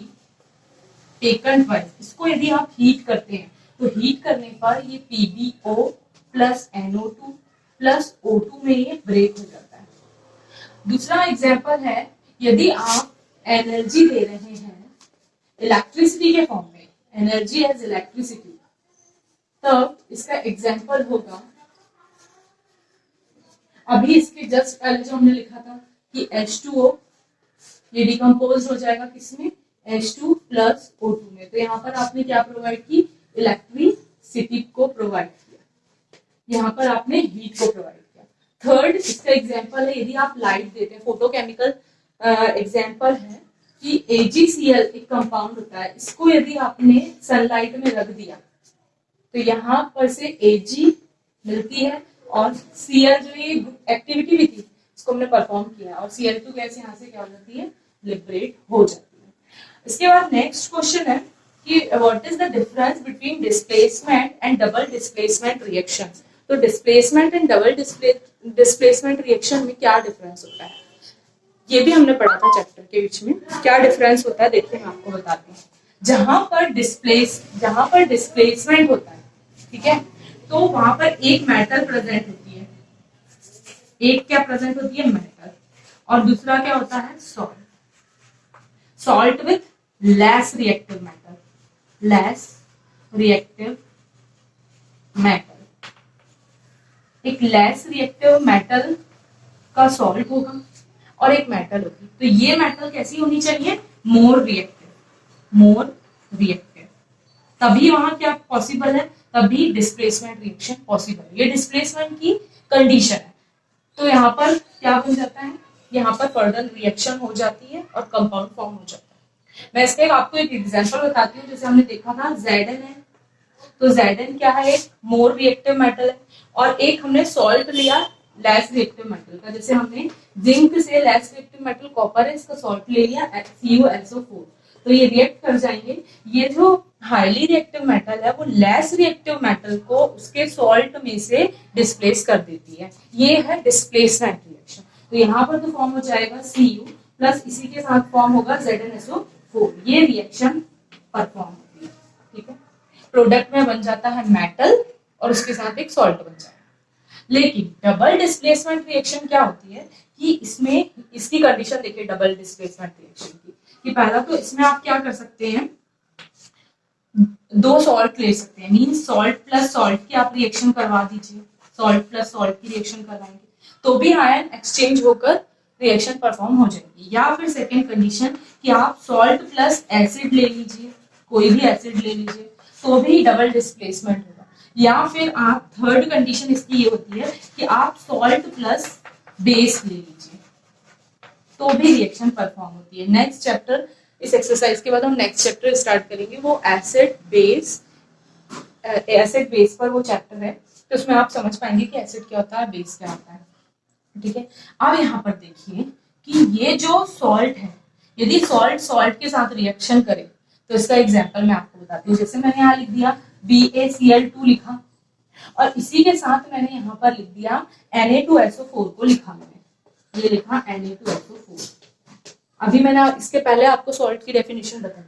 टेकन ट्वाइस। इसको यदि आप हीट करते हैं तो हीट करने पर ये PbO plus NO2 plus O2 में ये ब्रेक हो जाता है। दूसरा एग्जांपल है, यदि आप एनर्जी दे रहे हैं इलेक्ट्रिसिटी के फॉर्म में, एनर्जी एज इलेक्ट्रिसिटी, तब इसका एग्जांपल होगा, अभी इसके जस्ट पहले जो हमने लिखा था कि H2O ये डिकम्पोज हो जाएगा किसमें, H2 प्लस O2 में। तो यहाँ पर आपने क्या प्रोवाइड की, इलेक्ट्रिसिटी को प्रोवाइड किया, यहाँ पर आपने हीट को प्रोवाइड किया। थर्ड इसका एग्जांपल है, यदि आप लाइट देते हैं, फोटोकेमिकल एग्जांपल है कि AgCl एक कंपाउंड होता है, इसको यदि आपने सनलाइट में रख दिया तो यहाँ पर से Ag मिलती है, और Cl जो ये एक्टिविटी भी थी इसको हमने परफॉर्म किया, और Cl2 गैस यहाँ से क्या हो जाती है, लिबरेट हो जाती है। इसके बाद नेक्स्ट क्वेश्चन है कि what is the difference between displacement and double displacement reaction. तो displacement and double displacement reaction में क्या डिफरेंस होता है, ये भी हमने पढ़ा था चैप्टर के बीच में। क्या डिफरेंस होता है, देखिए मैं आपको बताती हूँ। जहां पर डिस्प्लेसमेंट होता है, ठीक है, तो वहां पर एक मेटल प्रेजेंट होती है, एक क्या प्रेजेंट होती है, मेटल, और दूसरा क्या होता है, salt with less reactive metal, less reactive metal, एक लेस रिएक्टिव मेटल का सॉल्ट होगा और एक मेटल होगी, तो ये मेटल कैसी होनी चाहिए, मोर रिएक्टिव, मोर रिएक्टिव, तभी वहां क्या पॉसिबल है, तभी डिस्प्लेसमेंट रिएक्शन पॉसिबल है। ये डिस्प्लेसमेंट की कंडीशन है। तो यहाँ पर क्या बन जाता है, यहाँ पर फर्दर रिएक्शन हो जाती है और कंपाउंड फॉर्म हो जाता है। मैं इसके आपको एक एग्जांपल बताती हूँ, जैसे हमने देखा था Zn है, तो Zn क्या है, एक मोर रिएक्टिव मेटल है, और एक हमने सॉल्ट लिया लेस रिएक्टिव मेटल का, जैसे हमने जिंक से लेस रिएक्टिव मेटल कॉपर है, इसका सॉल्ट ले लिया CuSO4, तो ये रिएक्ट कर जाएंगे। ये जो हाईली रिएक्टिव मेटल है वो लेस रिएक्टिव मेटल को उसके सॉल्ट में से डिस्प्लेस कर देती है, ये है डिस्प्लेसमेंट रिएक्शन। तो यहाँ पर तो फॉर्म हो जाएगा Cu प्लस इसी के साथ फॉर्म होगा ZnSO4, ये रिएक्शन परफॉर्म होती है, ठीक है। प्रोडक्ट में बन जाता है मेटल और उसके साथ एक सॉल्ट बन जाएगा। लेकिन डबल डिस्प्लेसमेंट रिएक्शन क्या होती है कि इसमें इसकी कंडीशन देखिए डबल डिस्प्लेसमेंट रिएक्शन की, कि पहला तो इसमें आप क्या कर सकते हैं, दो सॉल्ट ले सकते हैं, मीन सॉल्ट प्लस सॉल्ट की आप रिएक्शन करवा दीजिए, सॉल्ट प्लस सॉल्ट की रिएक्शन करवाएंगे तो भी आयन एक्सचेंज होकर रिएक्शन परफॉर्म हो जाएगी। या फिर सेकेंड कंडीशन कि आप सॉल्ट प्लस एसिड ले लीजिए, कोई भी एसिड ले लीजिए तो भी डबल डिस्प्लेसमेंट होगा। या फिर आप थर्ड कंडीशन इसकी ये होती है कि आप सॉल्ट प्लस बेस ले लीजिए तो भी रिएक्शन परफॉर्म होती है। नेक्स्ट चैप्टर, इस एक्सरसाइज के बाद हम नेक्स्ट चैप्टर स्टार्ट करेंगे, वो एसिड बेस पर वो चैप्टर है, तो उसमें आप समझ पाएंगे कि एसिड क्या होता है, बेस क्या होता है, ठीक है। अब यहाँ पर देखिए कि ये जो सॉल्ट है, यदि सॉल्ट सॉल्ट के साथ रिएक्शन करे तो इसका एग्जांपल मैं आपको बताती हूँ। जैसे मैंने यहाँ लिख दिया BaCl2 लिखा, और इसी के साथ मैंने यहाँ पर लिख दिया Na2SO4 को लिखा, मैंने ये लिखा Na2SO4। अभी मैंने इसके पहले आपको सॉल्ट की डेफिनेशन बताई,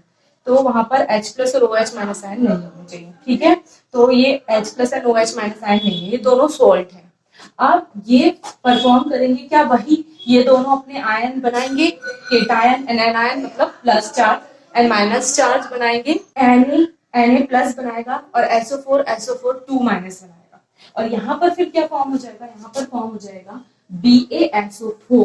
तो वहां पर H प्लस और OH माइनस आयन नहीं होना चाहिए, ठीक है। तो ये H plus and OH minus ion नहीं है, ये दोनों सॉल्ट है। अब ये परफॉर्म करेंगे क्या, वही ये दोनों अपने आयन बनाएंगे, केटायन एनायन मतलब plus charge and minus charge बनाएंगे, Na प्लस बनाएगा और SO4 2 माइनस बनाएगा, और यहाँ पर फिर क्या फॉर्म हो जाएगा, यहाँ पर फॉर्म हो जाएगा BaSO4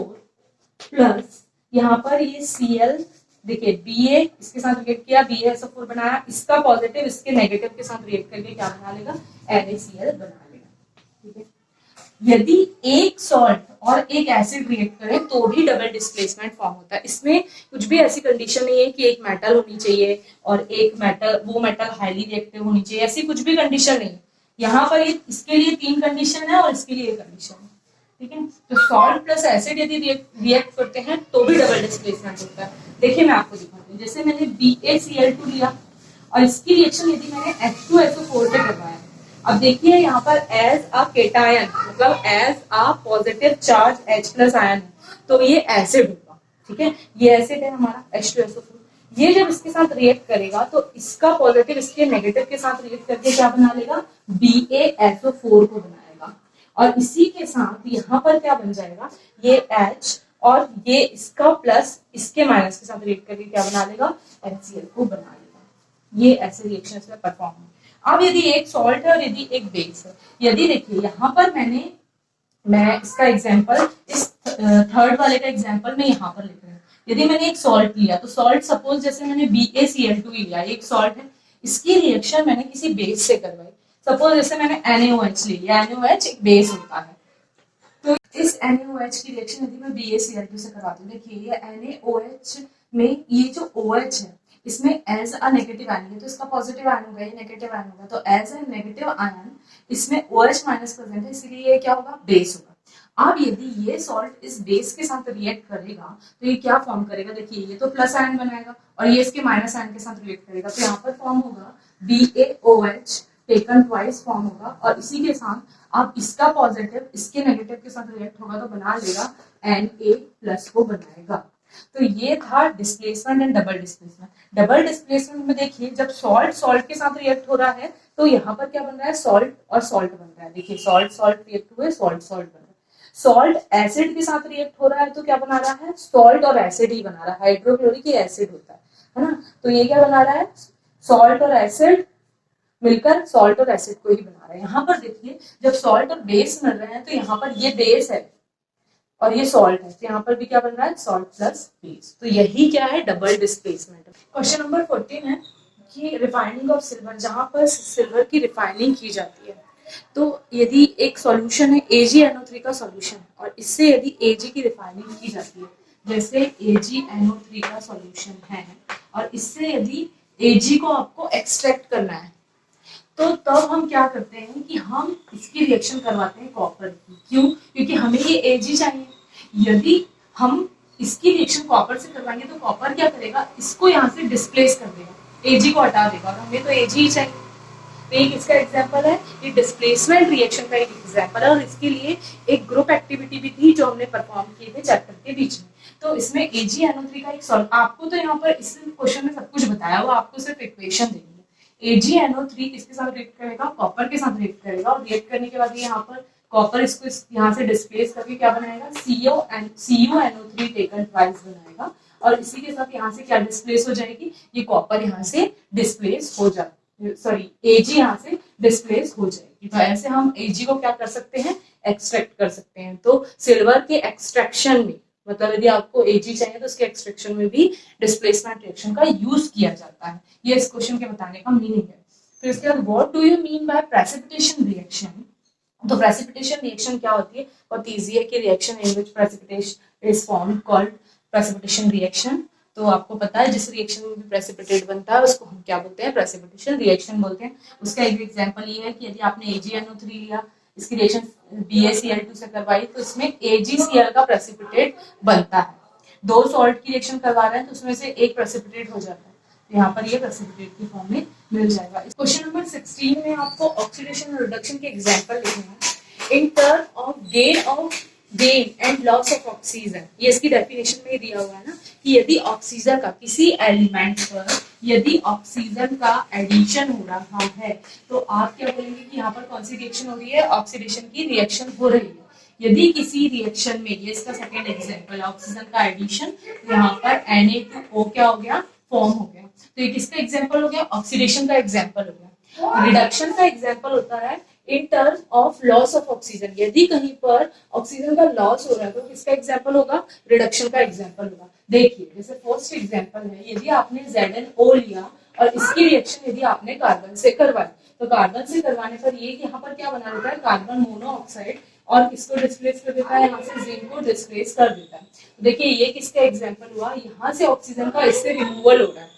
प्लस यहाँ पर ये Cl, देखिए Ba इसके साथ रिएक्ट किया, BaSO4 बनाया, इसका पॉजिटिव इसके नेगेटिव के साथ रिएक्ट करके क्या बना लेगा, NaCl बना लेगा, ठीक है। यदि एक सॉल्ट और एक एसिड रिएक्ट करे तो भी डबल डिस्प्लेसमेंट फॉर्म होता है। इसमें कुछ भी ऐसी कंडीशन नहीं है कि एक मेटल होनी चाहिए और एक मेटल, वो मेटल हाईली रिएक्टिव होनी चाहिए, ऐसी कुछ भी कंडीशन नहीं। यहाँ पर ये इसके लिए 3 कंडीशन है और इसके लिए 1 कंडीशन है, ठीक है। तो सॉल्ट प्लस एसिड यदि रिएक्ट करते हैं तो भी डबल डिस्प्लेसमेंट होता है। देखिए मैं आपको दिखाती हूँ, जैसे मैंने BaCl2 लिया और इसकी रिएक्शन यदि मैंने H2SO4 पे करवाया, अब देखिए यहाँ पर एज अ केटायन मतलब as a positive charge H plus ion, तो ये एसिड होगा, ठीक है। ये एसिड है हमारा H2SO4, ये जब इसके साथ रिएक्ट करेगा तो इसका पॉजिटिव इसके नेगेटिव के साथ रिएक्ट करके क्या बना लेगा, BaSO4 को बनाएगा, और इसी के साथ यहाँ पर क्या बन जाएगा, ये H और ये इसका प्लस इसके माइनस के साथ रिएक्ट करके क्या बना लेगा, HCl को बना लेगा। ये ऐसे रिएक्शन इसमें परफॉर्म है। अब यदि एक सॉल्ट है और यदि एक बेस है, यदि देखिए यहाँ पर मैं इसका एग्जांपल, इस थर्ड वाले का एग्जांपल मैं यहाँ पर लिख रही हूँ। यदि मैंने एक सॉल्ट लिया तो सॉल्ट सपोज जैसे मैंने BaCl2 लिया, एक सॉल्ट है, इसकी रिएक्शन मैंने किसी बेस से करवाई, सपोज जैसे मैंने NaOH ले लिया, NaOH एक बेस होता है, तो इस NaOH की रिएक्शन यदि मैं BaCl2 से करवाती हूँ, देखिए ये NaOH में ये जो OH है इसमें एज अ नेगेटिव आयन है, तो इसका पॉजिटिव आयन होगा, ये नेगेटिव आयन होगा, तो एज अ नेगेटिव आयन इसमें OH माइनस प्रेजेंट है, इसलिए ये क्या होगा, बेस होगा। अब यदि ये सॉल्ट इस बेस के साथ रिएक्ट करेगा तो ये क्या फॉर्म करेगा, देखिए ये तो प्लस आयन बनाएगा और ये इसके माइनस आयन के साथ रिएक्ट करेगा, तो यहाँ पर फॉर्म होगा BaOH टेकन ट्वाइस फॉर्म होगा, और इसी के साथ अब इसका पॉजिटिव इसके नेगेटिव के साथ रिएक्ट होगा तो बना लेगा Na प्लस को बनाएगा। तो ये था displacement and double displacement. Double displacement में देखिए जब सॉल्ट सॉल्ट के साथ रिएक्ट हो रहा है तो यहाँ पर क्या बन रहा है, सॉल्ट और सॉल्ट बन रहा है, देखिए सॉल्ट सॉल्ट रिएक्ट हुए, सॉल्ट सॉल्ट बन रहा है। सॉल्ट एसिड के साथ रिएक्ट हो रहा है तो क्या बना रहा है, सॉल्ट और एसिड ही बना रहा है, हाइड्रोक्लोरिक एसिड होता है, है ना। तो ये क्या बना रहा है, सॉल्ट और एसिड मिलकर सॉल्ट और एसिड को ही बना रहे हैं। यहाँ पर देखिए जब सॉल्ट और बेस मिल रहे हैं तो यहाँ पर ये बेस है और ये सॉल्ट है, तो यहाँ पर भी क्या बन रहा है, सॉल्ट प्लस बेस। तो यही क्या है, डबल डिस्प्लेसमेंट। क्वेश्चन नंबर 14 है कि रिफाइनिंग ऑफ सिल्वर, जहां पर सिल्वर की रिफाइनिंग की जाती है, तो यदि एक सॉल्यूशन है AgNO3 का सॉल्यूशन और इससे यदि Ag की रिफाइनिंग की जाती है, जैसे AgNO3 का सॉल्यूशन है और इससे यदि Ag को आपको एक्सट्रैक्ट करना है, तो तब हम क्या करते हैं कि हम इसकी रिएक्शन करवाते हैं कॉपर की। क्यों, क्योंकि हमें ये Ag चाहिए। यदि हम इसकी रिएक्शन कॉपर से करवाएंगे तो कॉपर क्या करेगा, इसको यहाँ से डिस्प्लेस कर देगा, Ag को हटा देगा और हमें तो Ag ही चाहिए। तो एक इसका एग्जांपल है, ये डिस्प्लेसमेंट रिएक्शन का एक एग्जांपल है और इसके लिए एक ग्रुप एक्टिविटी भी थी जो हमने परफॉर्म किए थे चैप्टर के बीच में। तो इसमें AgNO3 का एक सॉल्व, आपको तो यहाँ पर इस क्वेश्चन में सब कुछ बताया हुआ, आपको सिर्फ इक्वेशन देनी है। AgNO3 किसके साथ रिएक्ट करेगा, कॉपर के साथ रिएक्ट करेगा और रिएक्ट करने के बाद यहाँ पर कॉपर इसको यहाँ से डिस्प्लेस करके क्या बनाएगा, CuNO3 टेकन ट्वाइस बनाएगा और इसी के साथ यहाँ से क्या डिस्प्लेस हो जाएगी, ये कॉपर यहाँ से डिस्प्लेस हो जाएगा, सॉरी Ag यहाँ से डिस्प्लेस हो जाएगी। तो ऐसे हम Ag को क्या कर सकते हैं, एक्सट्रैक्ट कर सकते हैं। तो सिल्वर के एक्सट्रैक्शन में, मतलब यदि आपको Ag चाहिए तो उसके एक्सट्रैक्शन में भी डिस्प्लेसमेंट रिएक्शन का यूज किया जाता है। ये इस क्वेश्चन के बताने का मीनिंग है। फिर इसके बाद what do you mean by precipitation reaction. तो प्रेसिपिटेशन रिएक्शन क्या होती है, बहुत इजी है कि reaction in which precipitation is formed called precipitation reaction. तो आपको पता है जिस रिएक्शन में भी प्रेसिपिटेट बनता है उसको हम क्या बोलते हैं, प्रेसिपिटेशन रिएक्शन बोलते हैं। उसका एक एग्जांपल ये है कि यदि आपने AgNO3 लिया, इसकी रिएक्शन BaCl2 से करवाई तो इसमें AgCl का प्रेसिपिटेट बनता है। दो सॉल्ट की रिएक्शन करवा रहे हैं तो उसमें से एक प्रेसिपिटेट हो जाता है, तो यहाँ पर ये प्रेसिपिटेट की फॉर्म में मिल जाएगा। क्वेश्चन नंबर 16 में आपको ऑक्सीडेशन और रिडक्शन के एग्जांपल लिखने हैं। In term of gain and loss of oxygen, ये इसकी डेफिनेशन में दिया हुआ है ना कि यदि ऑक्सीजन का किसी एलिमेंट पर यदि ऑक्सीजन का एडिशन हो रहा है तो आप क्या बोलेंगे कि यहाँ पर कौन सी रिएक्शन हो रही है, ऑक्सीडेशन की रिएक्शन हो रही है। यदि किसी रिएक्शन में, ये इसका सेकेंड एग्जांपल, ऑक्सीजन का एडिशन, यहाँ पर Na2O क्या हो गया, फॉर्म हो गया। तो ये किसका एग्जांपल हो गया, ऑक्सीडेशन का एग्जांपल हो गया। रिडक्शन का एग्जांपल होता है in terms of loss of oxygen, यदि कहीं पर ऑक्सीजन का लॉस हो रहा है तो किसका एग्जांपल होगा, रिडक्शन का एग्जांपल होगा। देखिए जैसे फर्स्ट एग्जांपल है, यदि आपने ZnO लिया और इसकी रिएक्शन यदि आपने कार्बन से करवाई, तो कार्बन से करवाने पर ये यहाँ पर क्या बना देता है, कार्बन मोनोऑक्साइड, और इसको डिस्प्लेस कर देता है, यहाँ से जिंक को डिस्प्लेस कर देता है। देखिए ये किसका एग्जांपल हुआ, यहाँ से ऑक्सीजन का इससे रिमूवल हो रहा है,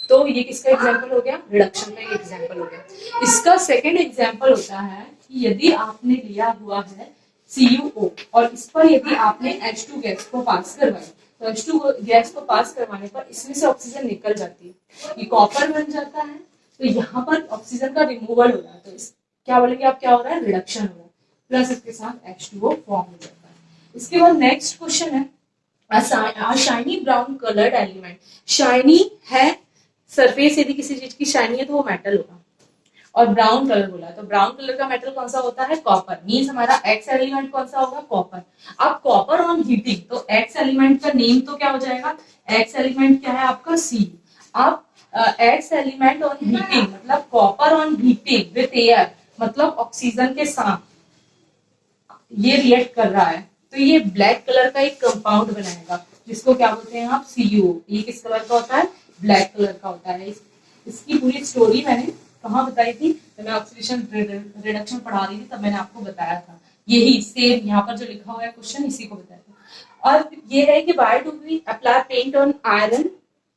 तो ये किसका एग्जांपल हो गया, रिडक्शन का एग्जांपल हो गया। इसका सेकंड एग्जांपल होता है कि यदि आपने लिया हुआ है CuO और इस पर यदि आपने H2 गैस को पास करवाई, तो H2 गैस को पास करवाने पर इसमें से ऑक्सीजन निकल जाती है, ये कॉपर बन जाता है, तो यहाँ पर ऑक्सीजन का रिमूवल हो रहा है, तो इस क्या बोलेंगे आप, क्या हो रहा है, रिडक्शन हो रहा है, प्लस इसके साथ H2O फॉर्म हो जाता है। इसके बाद नेक्स्ट क्वेश्चन है, shiny brown coloured element, shiny है सरफेस, यदि किसी चीज की शाइनी है तो वो मेटल होगा, और ब्राउन कलर बोला तो ब्राउन कलर का मेटल कौन सा होता है, कॉपर, मींस हमारा एक्स एलिमेंट कौन सा होगा, कॉपर। अब कॉपर ऑन हीटिंग, तो एक्स एलिमेंट का नेम तो क्या हो जाएगा, एक्स एलिमेंट क्या है आपका Cu। अब एक्स एलिमेंट ऑन हीटिंग मतलब copper on heating with air, मतलब ऑक्सीजन के साथ ये रिएक्ट कर रहा है, तो ये ब्लैक कलर का एक कंपाउंड बनाएगा जिसको क्या बोलते हैं आप, CuO। ये किस कलर का होता है, ब्लैक कलर का होता है। इसकी पूरी स्टोरी मैंने कहाँ बताई थी, तो मैं ऑक्सीडेशन रिडक्शन पढ़ा रही थी तब मैंने आपको बताया था, यही सेम यहाँ पर जो लिखा हुआ है क्वेश्चन इसी को बताया था। और ये है कि why do we apply paint on iron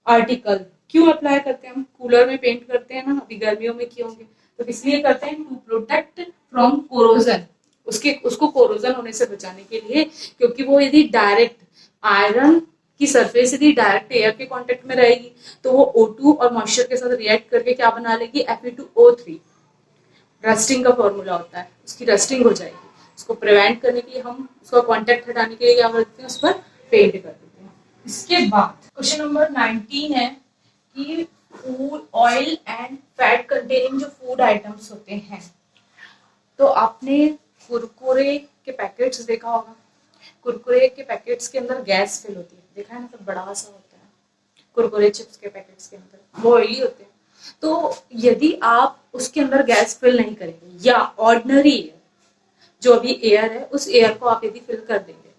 article, क्यों अप्लाई करते हैं हम, कूलर में पेंट करते हैं ना, अभी गर्मियों में किए होंगे, तो इसलिए करते हैं टू प्रोटेक्ट फ्रॉम कोरोजन, उसको कोरोजन होने से बचाने के लिए, क्योंकि वो यदि डायरेक्ट आयरन की सरफेस यदि डायरेक्ट एयर के कांटेक्ट में रहेगी तो वो O2 और मॉइस्चर के साथ रिएक्ट करके क्या बना लेगी, Fe2O3, रस्टिंग का फॉर्मूला होता है, उसकी रस्टिंग हो जाएगी। उसको प्रिवेंट करने के लिए हम उसका कांटेक्ट हटाने के लिए क्या करते हैं, उस पर पेंट कर देते हैं। इसके बाद क्वेश्चन नंबर 19 है कि food oil and fat containing जो फूड आइटम्स होते हैं, तो आपने कुरकुरे के पैकेट्स देखा होगा, कुरकुरे के पैकेट्स के अंदर गैस फिल होती है, देखा है ना, तो बड़ा सा होता है कुरकुरे चिप्स के पैकेट्स के अंदर, वो ऑयली होते हैं। तो यदि आप उसके अंदर गैस फिल नहीं करेंगे या ऑर्डिनरी एयर, जो अभी एयर है उस एयर को आप यदि फिल कर देंगे,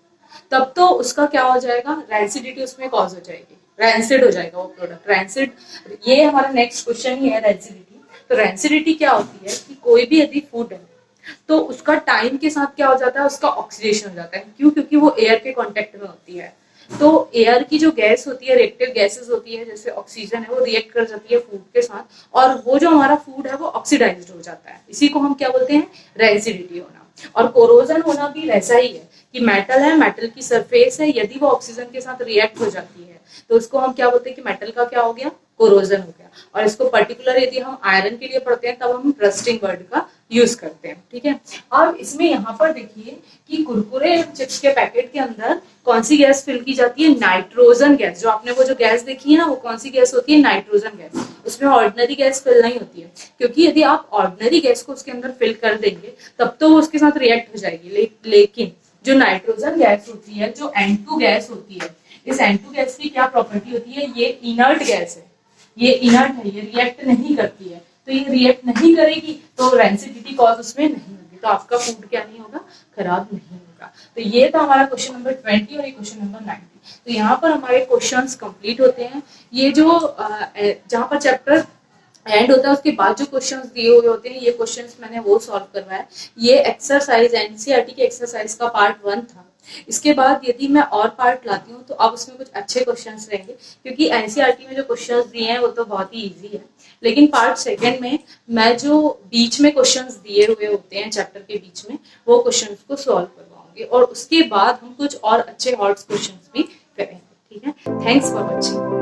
तब तो उसका क्या हो जाएगा, रैंसिडिटी उसमें कॉज हो जाएगी, रैंसिड हो जाएगा वो प्रोडक्ट, रैंसिड। ये हमारा नेक्स्ट क्वेश्चन ही है, रैंसिडिटी। तो रैंसिडिटी क्या होती है कि कोई भी यदि फूड है तो उसका टाइम के साथ क्या हो जाता है, उसका ऑक्सीडेशन हो जाता है। क्यों? क्योंकि वो एयर के कांटेक्ट में होती है। तो एयर की जो गैस होती है, रिएक्टिव गैसेस होती है, जैसे ऑक्सीजन है, वो रिएक्ट कर जाती है फूड के साथ, और वो जो हमारा फूड है वो ऑक्सीडाइज्ड हो जाता है। इसी को हम क्या बोलते हैं, रैंसिडिटी होना। और कोरोजन होना भी वैसा ही है कि मेटल है, मेटल की सरफेस है, यदि वो ऑक्सीजन के साथ रिएक्ट हो जाती है तो उसको हम क्या बोलते हैं कि मेटल का क्या हो गया, कोरोजन हो गया। और इसको पर्टिकुलर यदि हम आयरन के लिए पढ़ते हैं तब हम रस्टिंग वर्ड का यूज करते हैं। ठीक है। अब इसमें यहाँ पर देखिए कि कुरकुरे चिप्स के पैकेट के अंदर कौन सी गैस फिल की जाती है, नाइट्रोजन गैस। जो आपने वो जो गैस देखी है ना, वो कौन सी गैस होती है, नाइट्रोजन गैस। उसमें ऑर्डिनरी गैस फिल नहीं होती है, क्योंकि यदि आप ऑर्डिनरी गैस को उसके अंदर फिल कर देंगे तब तो वो उसके साथ रिएक्ट हो जाएगी। लेकिन जो नाइट्रोजन गैस होती है, जो N2 गैस होती है, इस N2 गैस की क्या प्रॉपर्टी होती है, ये इनर्ट गैस है, ये इनर्ट है, ये रिएक्ट नहीं करती है। तो ये रिएक्ट नहीं करेगी तो रैंसिडिटी कॉज उसमें नहीं होगी, तो आपका फूड क्या नहीं होगा, खराब नहीं होगा। तो ये था हमारा क्वेश्चन नंबर 20 और ये क्वेश्चन नंबर 19। तो यहाँ पर हमारे क्वेश्चंस कंप्लीट होते हैं। ये जो जहाँ पर चैप्टर एंड होता है उसके बाद जो क्वेश्चंस दिए हुए होते हैं, ये क्वेश्चंस मैंने वो सॉल्व करवाया। ये एक्सरसाइज एनसीईआरटी के एक्सरसाइज का पार्ट 1 था। इसके बाद यदि मैं और पार्ट लाती हूँ तो अब उसमें कुछ अच्छे क्वेश्चंस रहेंगे, क्योंकि एनसीईआरटी में जो क्वेश्चंस दिए हैं वो तो बहुत ही इजी है। लेकिन पार्ट 2 में मैं जो बीच में क्वेश्चंस दिए हुए होते हैं चैप्टर के बीच में, वो क्वेश्चंस को सॉल्व करवाऊंगी, और उसके बाद हम कुछ और अच्छे हॉट क्वेश्चंस भी करेंगे। ठीक है। Thanks for watching.